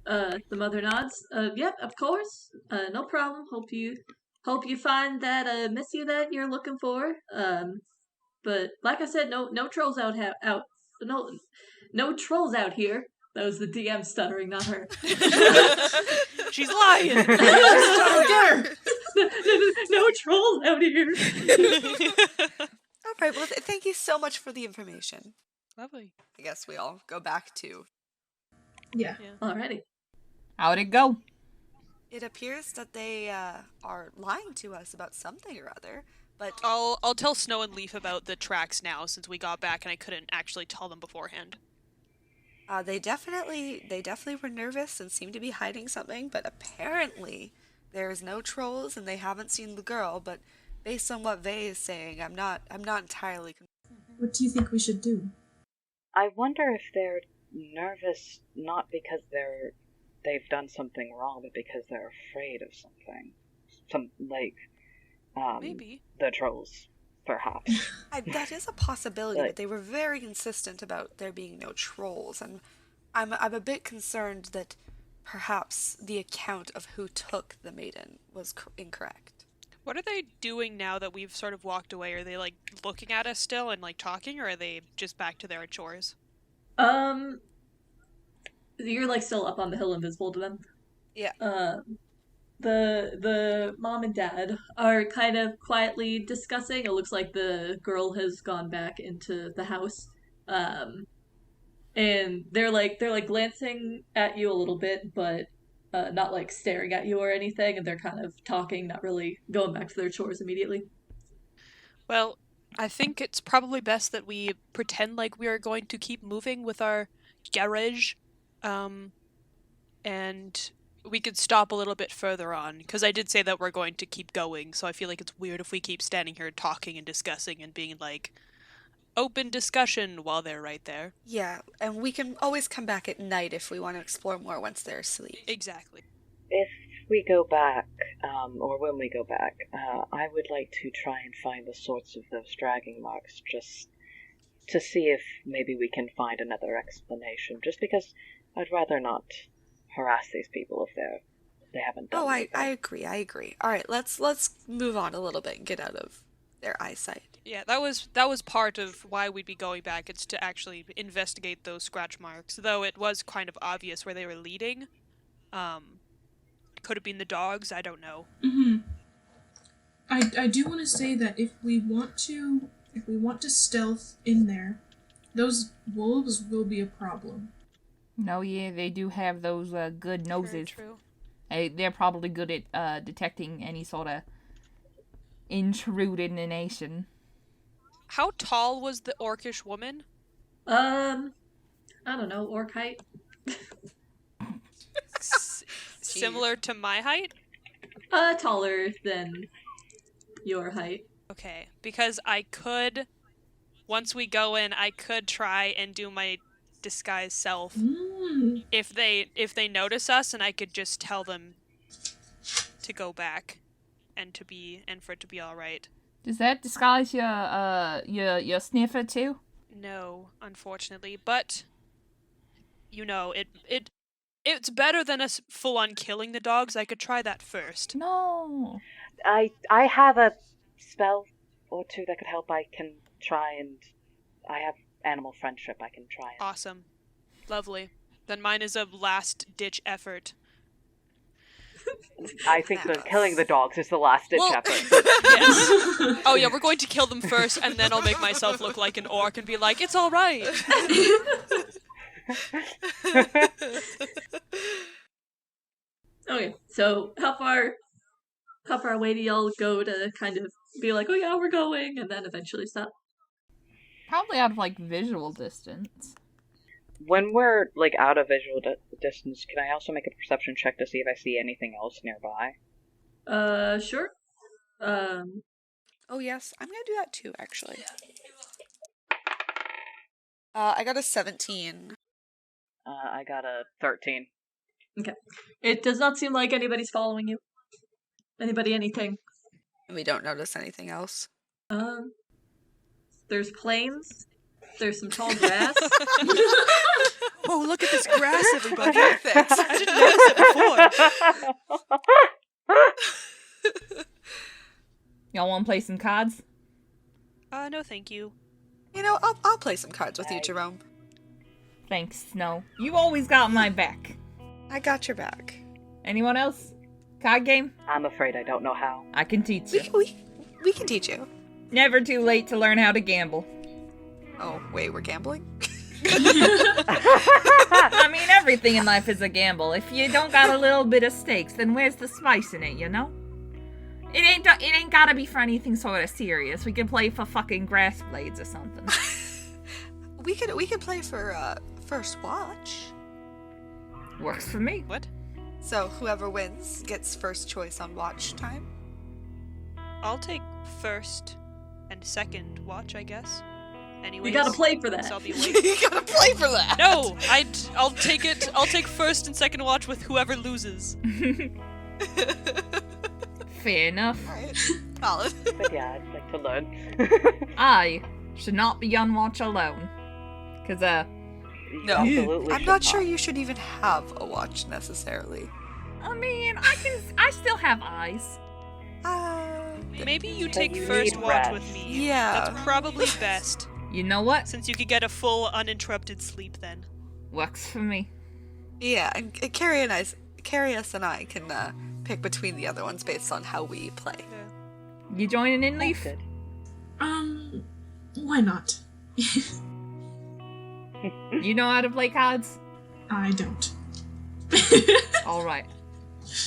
The mother nods. Yep, of course. No problem. Hope you find that missy that you're looking for. But like I said, no trolls no trolls out here. That was the DM stuttering, not her. She's lying. No trolls out here. All right, well, thank you so much for the information. Lovely. I guess we all go back to... Yeah. Alrighty. How'd it go? It appears that they are lying to us about something or other, but... I'll tell Snow and Leaf about the tracks now, since we got back and I couldn't actually tell them beforehand. They definitely were nervous and seemed to be hiding something, but apparently there's no trolls and they haven't seen the girl, but based on what Vay is saying, I'm not entirely convinced. What do you think we should do? I wonder if they're nervous not because they've done something wrong, but because they're afraid of something. Maybe. The trolls, perhaps. That is a possibility, but they were very insistent about there being no trolls, and I'm a bit concerned that perhaps the account of who took the maiden was incorrect. What are they doing now that we've sort of walked away? Are they, like, looking at us still and, like, talking, or are they just back to their chores? You're, like, still up on the hill invisible to them. Yeah. The mom and dad are kind of quietly discussing. It looks like the girl has gone back into the house. And they're like glancing at you a little bit, but not like staring at you or anything, and they're kind of talking, not really going back to their chores immediately. Well, I think it's probably best that we pretend like we are going to keep moving with our garage, and we could stop a little bit further on, because I did say that we're going to keep going, so I feel like it's weird if we keep standing here talking and discussing and being like, open discussion while they're right there. Yeah, and we can always come back at night if we want to explore more once they're asleep. Exactly. If we go back, or when we go back, I would like to try and find the source of those dragging marks, just to see if maybe we can find another explanation, just because I'd rather not harass these people if they haven't done anything. I agree. All right, let's move on a little bit and get out of their eyesight. Yeah, that was part of why we'd be going back. It's to actually investigate those scratch marks, though it was kind of obvious where they were leading. Could have been the dogs, I don't know. Mm-hmm. I do want to say that if we want to stealth in there, those wolves will be a problem. No, yeah, they do have those good noses. True. They're probably good at detecting any sort of intrude in the nation. How tall was the orcish woman? I don't know, orc height. Similar to my height? Taller than your height. okay. Because I could, once we go in, I could try and do my disguise self. If they notice us, and I could just tell them to go back and for it to be all right. Does that disguise your sniffer too? No, unfortunately, but it's better than us full on killing the dogs. I could try that first. No. I have a spell or two that could help. I can try, and I have animal friendship. I can try. Awesome. Lovely. Then mine is a last-ditch effort. I think killing the dogs is the last-ditch effort. Yes. Oh yeah, we're going to kill them first, and then I'll make myself look like an orc and be like, it's all right. Okay, so how far away do y'all go to kind of be like, oh yeah, we're going, and then eventually stop? Probably out of, like, visual distance. When we're, like, out of visual distance, can I also make a perception check to see if I see anything else nearby? Sure. Oh yes, I'm gonna do that too, actually. I got a 17. I got a 13. Okay. It does not seem like anybody's following you. Anything. And we don't notice anything else. There's plains. There's some tall grass. Oh, look at this grass, everybody. Thanks. I didn't notice it before. Y'all want to play some cards? No thank you. You know, I'll play some cards with you, Jerome. Thanks, Snow. You always got my back. I got your back. Anyone else? Card game? I'm afraid I don't know how. I can teach you. We can teach you. Never too late to learn how to gamble. Oh, wait, we're gambling? I mean, everything in life is a gamble. If you don't got a little bit of stakes, then where's the spice in it, you know? It ain't gotta be for anything sort of serious. We can play for fucking grass blades or something. we could play for first watch. Works for me. What? So whoever wins gets first choice on watch time. I'll take first and second watch, I guess. Anyways, You gotta play for that. So I'll be awake. You gotta play for that. No, I'll take it. I'll take first and second watch with whoever loses. Fair enough. Alright, solid. But yeah, I'd like to learn. I should not be on watch alone. Cause, No, absolutely I'm not sure you should even have a watch necessarily. I mean, I still have eyes. Maybe you But take you first need watch rest. with me. Yeah. That's probably best, You know what? since you could get a full uninterrupted sleep then. Works for me. Yeah, and Kareus and I can pick between the other ones based on how we play. You joining in, Leif? Good. Why not? You know how to play cards? I don't. Alright.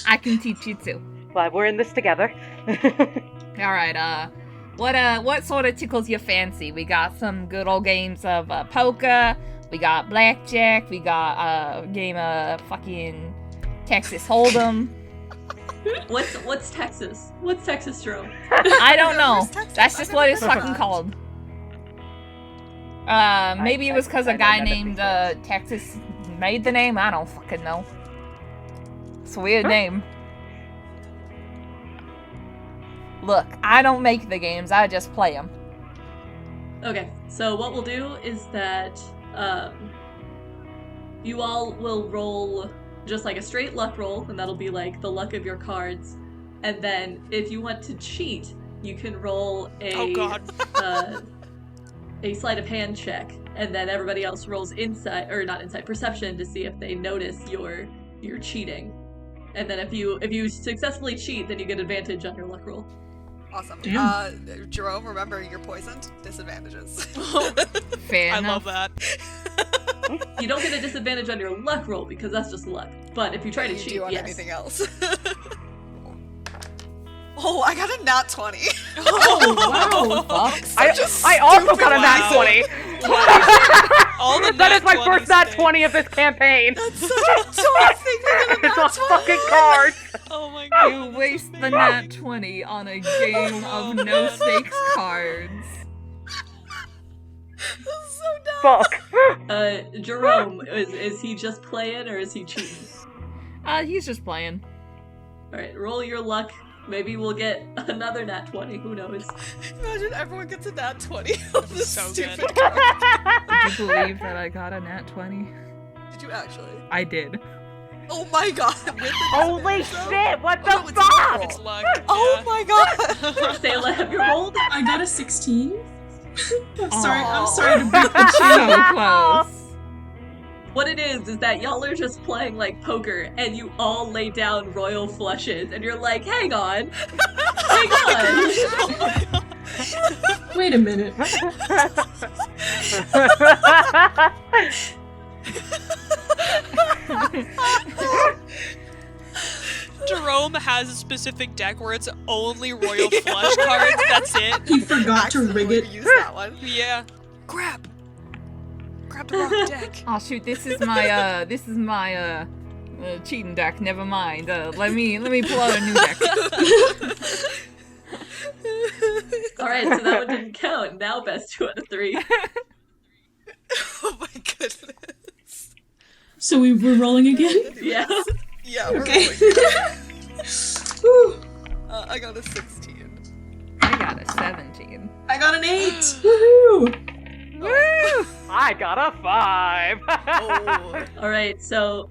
I can teach you too. Glad we're in this together. Alright, what sort of tickles your fancy? We got some good old games of poker, we got blackjack, we got a game of fucking Texas Hold'em. What's Texas? What's Texas, Jerome? I don't know. Where's Texas? That's just I've what never it's heard of fucking that. called. Maybe it was because a I guy don't know named that Texas made the name. I don't fucking know. It's a weird name. Look, I don't make the games. I just play them. Okay, so what we'll do is that you all will roll just like a straight luck roll, and that'll be like the luck of your cards. And then if you want to cheat, you can roll a Oh god. a sleight of hand check, and then everybody else rolls perception to see if they notice you're cheating. And then if you successfully cheat, then you get advantage on your luck roll. Awesome. Damn. Jerome, remember you're poisoned. Disadvantages. Fair I enough. love that. You don't get a disadvantage on your luck roll because that's just luck. But if you try to you cheat, do on yes. anything else. Oh, I got a nat 20. Oh, wow. Vox. I also got a nat 20. All the That is my 20s first nat today. 20 of this campaign. That's such a dumb thing to get a It's nat on 20. fucking cards. Oh my god. You waste the nat 20 on a game of no stakes cards. That's so dumb. Fuck. Jerome, is he just playing or is he cheating? He's just playing. Alright, roll your luck. Maybe we'll get another nat 20, who knows? Imagine everyone gets a nat 20 on this So stupid good. card. Did you believe that I got a nat 20? Did you actually? I did. Oh my god. With the Holy disadvantage, though? shit, what Oh, the no, it's fuck? It's luck. Oh yeah. my god. Sayla, have you rolled? I got a 16. I'm Aw. sorry to break the So chain. close. What it is that y'all are just playing like poker and you all lay down royal flushes and you're like, hang on. Hang on. Oh my god. Wait a minute. Jerome has a specific deck where it's only royal flush cards. That's it. He forgot to rig it. Use that one. Yeah. Grab the wrong deck. Oh shoot, this is my cheating deck. Never mind. Let me pull out a new deck. Alright, so that one didn't count. Now best 2 out of 3. Oh my goodness. So we're rolling again? Yeah. Yeah, we're Okay. rolling. Whew. I got a 16. I got a 17. I got an 8! Woohoo! Woo! I got a 5. Oh. Alright, so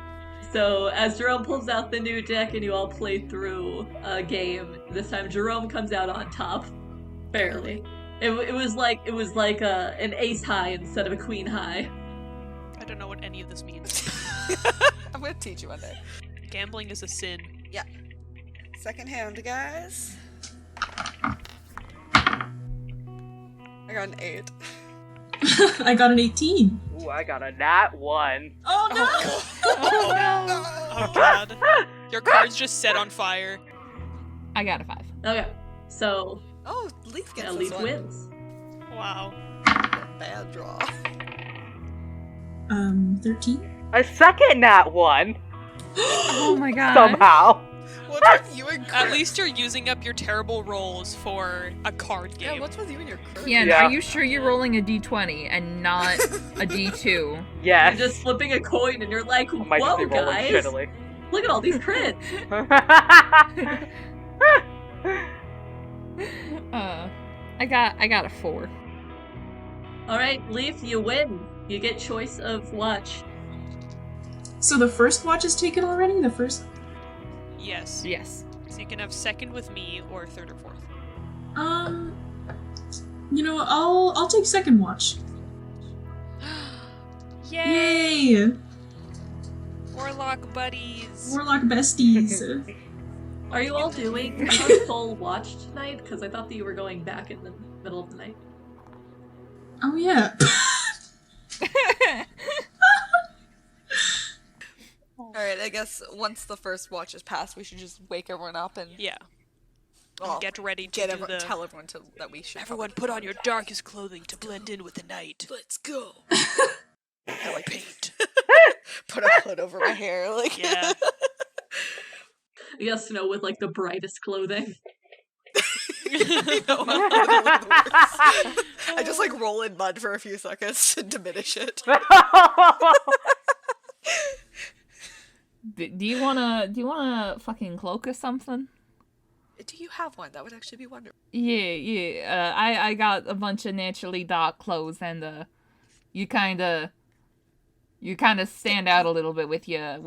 as Jerome pulls out the new deck and you all play through a game, this time Jerome comes out on top. Barely. It was like an ace high instead of a queen high. I don't know what any of this means. I'm gonna teach you one day. Gambling is a sin. Yeah. Second hand, guys. I got an 8. I got an 18. Ooh, I got a nat 1. Oh no! Oh god. Your card's just set on fire. I got a 5. Okay, so Oh, Leif gets yeah, this Leif one. wins. Wow. Bad draw. 13? A second nat 1. Oh my god. Somehow. What's with you and At least you're using up your terrible rolls for a card game. Yeah, what's with you and your crew? Kian, Yeah. are you sure you're rolling a d20 and not a d2? Yes. You're just flipping a coin and you're like, I might just whoa be rolling guys, shittily. look at all these crits. I got a 4. Alright, Leif, you win. You get choice of watch. So the first watch is taken already? The first? Yes. Yes. So you can have second with me or third or fourth. You know, I'll take second watch. Yay! Yay! Warlock buddies. Warlock besties. Are you all doing a full watch tonight? Because I thought that you were going back in the middle of the night. Oh yeah. Alright, I guess once the first watch is passed, we should just wake everyone up and Yeah. well, Get ready to get do everyone, the... tell everyone that we should. Everyone probably put on your darkest clothing to blend in with the night. Let's go. I like paint. Put a hood over my hair, like Yeah. Yes, no, with like the brightest clothing. I know, I'm literally the worst. I just like roll in mud for a few seconds to diminish it. Do you wanna fucking cloak or something? Do you have one? That would actually be wonderful. Yeah. I got a bunch of naturally dark clothes, and you kind of stand out a little bit with your.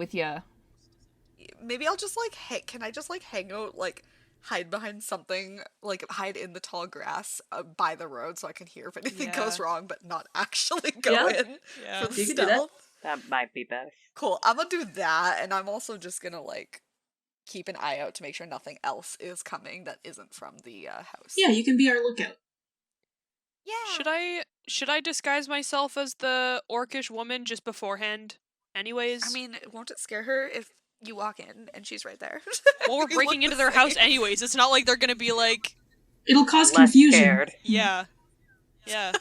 Maybe I'll just like can I just like hang out, like hide behind something, like hide in the tall grass by the road so I can hear if anything goes Yeah. wrong, but not actually go Yeah. in Yeah. for the You can do that. stealth. That might be best. Cool. I'm gonna do that, and I'm also just gonna like keep an eye out to make sure nothing else is coming that isn't from the house. Yeah, you can be our lookout. Yeah. Should I disguise myself as the orcish woman just beforehand? Anyways? I mean, won't it scare her if You walk in, and she's right there. Well, we're breaking into their house anyways. It's not like they're gonna be like... It'll cause Less confusion. scared. Yeah. Yeah.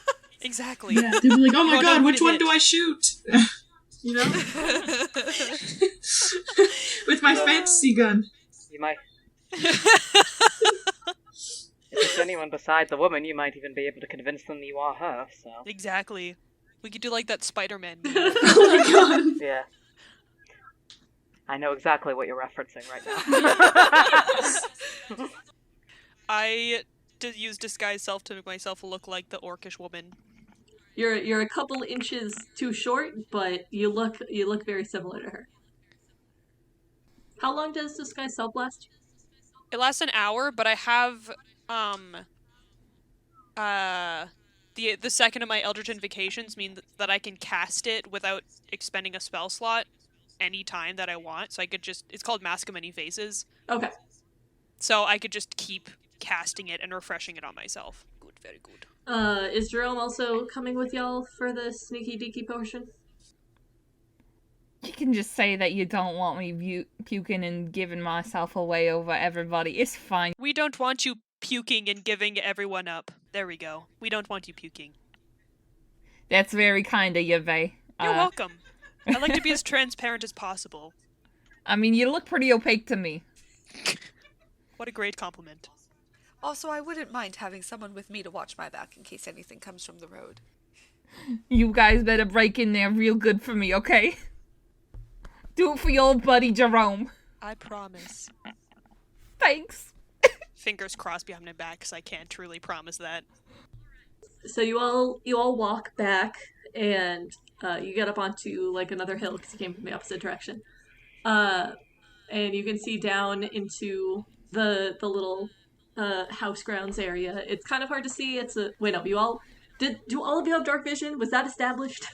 Exactly. Yeah, they'll be like, oh my You don't know god, who which to one hit. do I shoot? You know? With my fantasy gun. You might... If it's anyone besides the woman, you might even be able to convince them you are her, so... Exactly. We could do like that Spider-Man meme. Oh my god. Yeah. I know exactly what you're referencing right now. I use disguise self to make myself look like the orcish woman. You're a couple inches too short, but you look very similar to her. How long does disguise self last? It lasts an hour, but I have the second of my Eldritch Invocations mean that I can cast it without expending a spell slot any time that I want. So I could just, it's called Mask of Many Faces. Okay. So I could just keep casting it and refreshing it on myself. Good, very good. Is Jerome also coming with y'all for the sneaky deaky potion? You can just say that you don't want me puking and giving myself away over everybody. It's fine. We don't want you puking and giving everyone up. There we go. We don't want you puking. That's very kind of you, Vay. You're welcome. I like to be as transparent as possible. I mean, you look pretty opaque to me. What a great compliment. Also, I wouldn't mind having someone with me to watch my back in case anything comes from the road. You guys better break in there real good for me, okay? Do it for your old buddy Jerome. I promise. Thanks. Fingers crossed behind my back, because I can't truly promise that. So you all walk back, and you get up onto like another hill because you came from the opposite direction. And you can see down into the little house grounds area. It's kind of hard to see. Do all of you have dark vision? Was that established?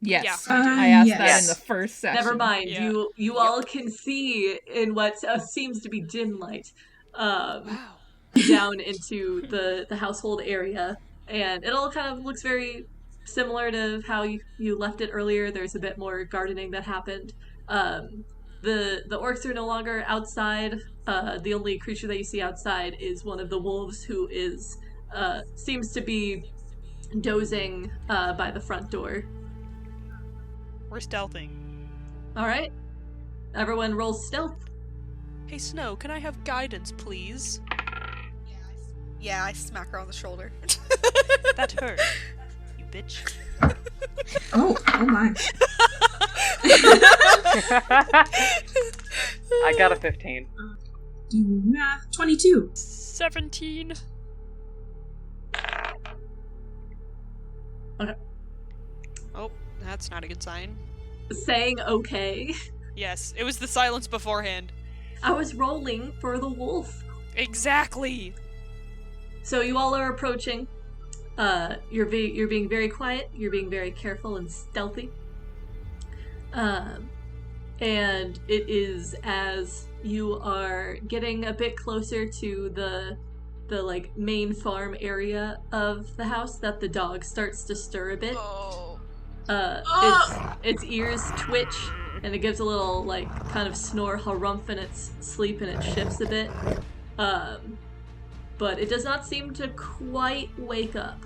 Yes. Yeah. I asked Yes. that in the first session. Never mind. Yeah. You all can see in what seems to be dim light. Wow. Down into the household area, and it all kind of looks very similar to how you left it earlier. There's a bit more gardening that happened. The orcs are no longer outside. The only creature that you see outside is one of the wolves, who seems to be dozing by the front door. We're stealthing. All right, everyone roll stealth. Hey, Snow, can I have guidance, please? Yeah, I smack her on the shoulder. That hurt. You bitch. Oh my. I got a 15. Do math. 22. 17. Okay. Oh, that's not a good sign. Saying okay. Yes, it was the silence beforehand. I was rolling for the wolf. Exactly. So you all are approaching. You're being very quiet. You're being very careful and stealthy. And it is as you are getting a bit closer to the like main farm area of the house that the dog starts to stir a bit. Its ears twitch, and it gives a little like kind of snore, harumph in its sleep, and it shifts a bit. But it does not seem to quite wake up.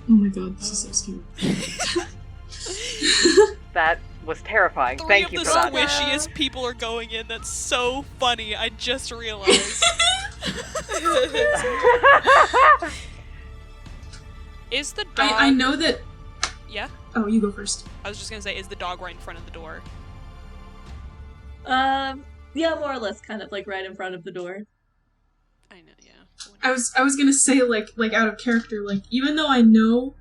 Oh my god, this is so scary. That was terrifying. Three Thank you of for the that. squishiest people are going in. That's so funny. I just realized. Is the dog... I know that... Yeah? Oh, you go first. I was just gonna say, is the dog right in front of the door? Yeah, more or less, kind of like right in front of the door. I know, yeah. I was gonna say, like out of character, like, even though I know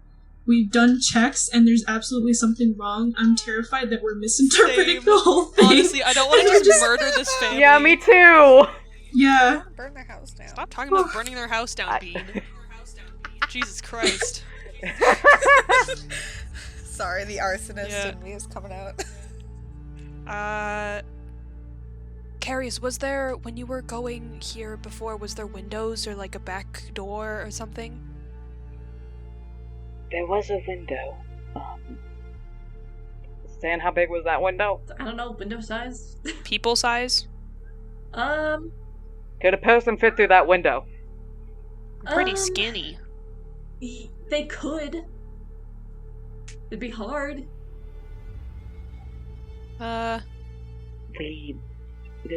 we've done checks and there's absolutely something wrong, I'm terrified that we're misinterpreting Same. the whole thing. Honestly, I don't want to just murder this family. Yeah, me too! Yeah. Burn their house down. Stop talking about burning their house down, Bean. Jesus Christ. Sorry, the arsonist Yeah. in me is coming out. Kareus, was there, when you were going here before, was there windows or like a back door or something? There was a window. Stan, how big was that window? I don't know, window size? People size? Could a person fit through that window? Pretty skinny. They could. It'd be hard. There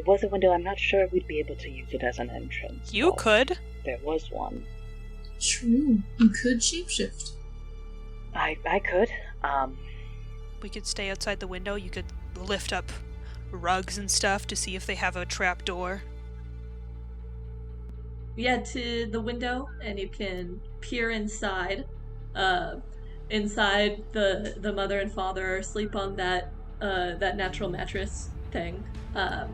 was a window. I'm not sure we'd be able to use it as an entrance. You could. There was one. True. You could shapeshift. I could. We could stay outside the window. You could lift up rugs and stuff to see if they have a trap door. Yeah, to the window, and you can peer inside. Inside, the mother and father are asleep on that natural mattress thing, kind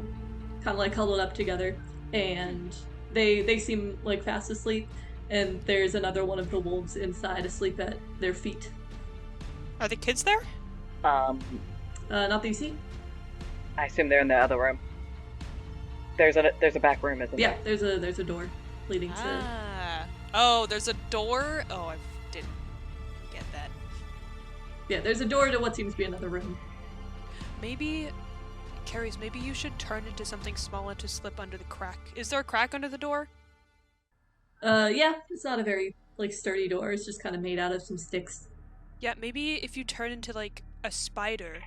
of like huddled up together, and they seem like fast asleep. And there's another one of the wolves inside, asleep at their feet. Are the kids there? Not that you see. I assume they're in the other room. There's a back room, isn't there? Yeah, there's a door leading to. Oh, there's a door. Oh, I didn't get that. Yeah, there's a door to what seems to be another room. Maybe, Kareus, maybe you should turn into something smaller to slip under the crack. Is there a crack under the door? Yeah, it's not a very, sturdy door. It's just kind of made out of some sticks. Yeah, maybe if you turn into, a spider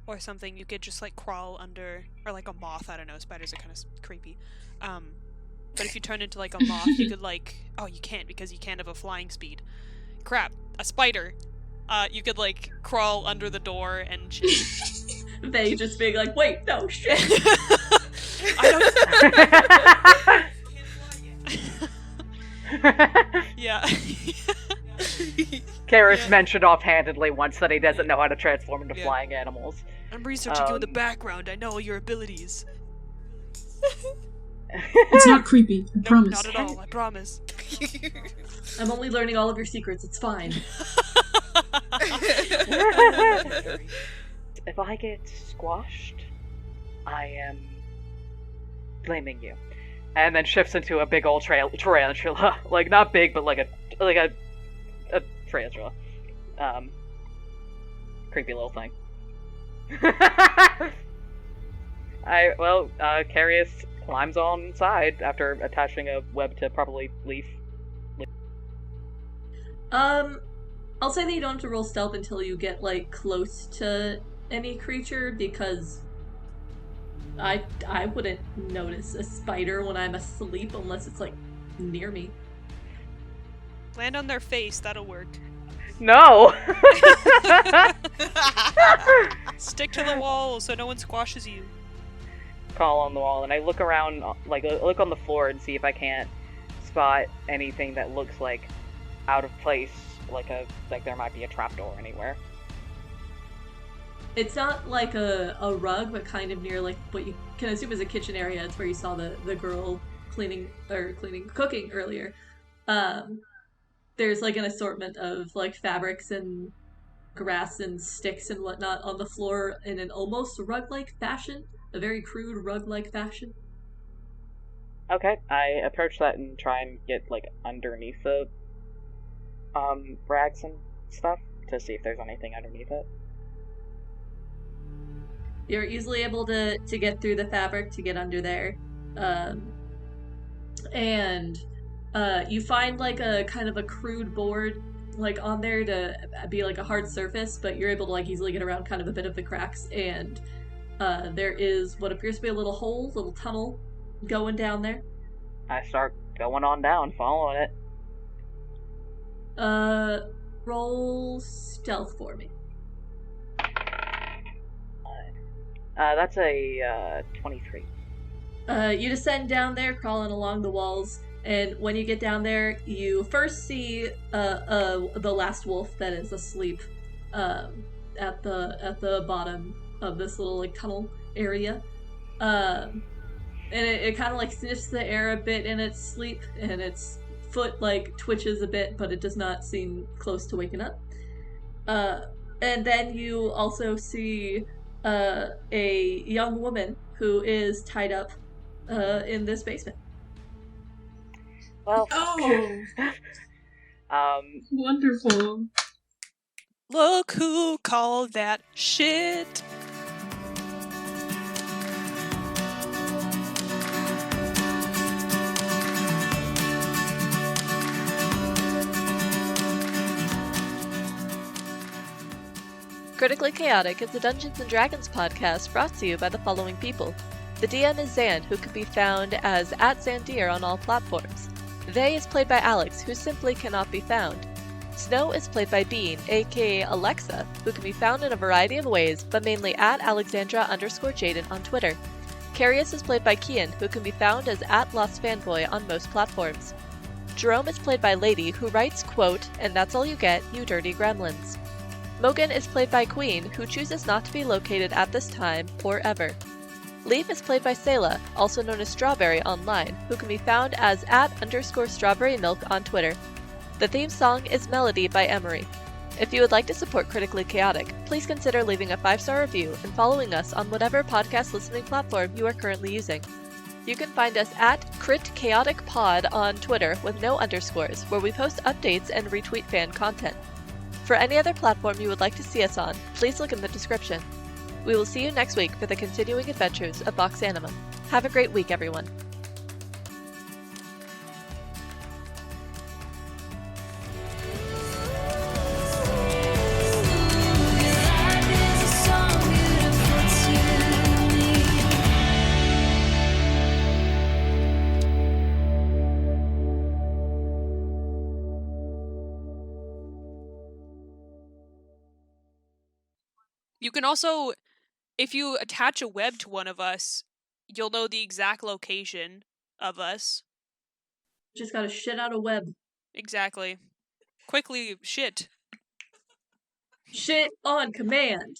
or something, you could just, crawl under, or a moth, I don't know, spiders are kind of creepy. But if you turn into, a moth, you could, oh, you can't because you can't have a flying speed. Crap, a spider. You could, crawl under the door and shit. They just being like, wait, no, shit. I don't... Yeah. Kareus mentioned offhandedly once that he doesn't know how to transform into flying animals. I'm researching you in the background. I know your abilities. It's not creepy, I promise. Not at all, I promise. I'm only learning all of your secrets, it's fine. If I get squashed, I am blaming you. And then shifts into a big old tarantula. Not big, but like a tarantula. Creepy little thing. Kareus climbs on inside after attaching a web to probably Leif. I'll say that you don't have to roll stealth until you get, close to any creature, because I wouldn't notice a spider when I'm asleep unless it's, near me. Land on their face, that'll work. No! Stick to the wall so no one squashes you. Call on the wall, and I look around, look on the floor and see if I can't spot anything that looks out of place, like there might be a trapdoor anywhere. It's not a rug, but kind of near what you can assume is a kitchen area. It's where you saw the girl cooking earlier. There's an assortment of fabrics and grass and sticks and whatnot on the floor in an almost rug-like fashion, a very crude rug-like fashion. Okay, I approach that and try and get underneath the rags and stuff to see if there's anything underneath it. You're easily able to get through the fabric to get under there. And you find a kind of a crude board on there to be a hard surface, but you're able to easily get around kind of a bit of the cracks, and there is what appears to be a little hole, little tunnel going down there. I start going on down, following it. Roll stealth for me. That's a 23. You descend down there, crawling along the walls, and when you get down there, you first see the last wolf that is asleep at the bottom of this little tunnel area, and it kind of sniffs the air a bit in its sleep, and its foot twitches a bit, but it does not seem close to waking up. And then you also see a young woman who is tied up in this basement. Well, wonderful. Look who called that shit. Critically Chaotic is a Dungeons & Dragons podcast brought to you by the following people. The DM is Xaan, who can be found as @Xandir on all platforms. They is played by Alex, who simply cannot be found. Snow is played by Bean, aka Alexa, who can be found in a variety of ways, but mainly @Alexandra_Jaden on Twitter. Kareus is played by Kian, who can be found as @LostFanboy on most platforms. Jerome is played by Lady, who writes, quote, "And that's all you get, you dirty gremlins." Mogan is played by Queen, who chooses not to be located at this time or ever. Leif is played by Selah, also known as Strawberry online, who can be found as @_strawberrymilk on Twitter. The theme song is Melody by Emery. If you would like to support Critically Chaotic, please consider leaving a 5-star review and following us on whatever podcast listening platform you are currently using. You can find us @CritChaoticPod on Twitter with no underscores, where we post updates and retweet fan content. For any other platform you would like to see us on, please look in the description. We will see you next week for the continuing adventures of Vox Anima. Have a great week, everyone. You can also, if you attach a web to one of us, you'll know the exact location of us. Just gotta shit out a web. Exactly. Quickly, shit. Shit on command.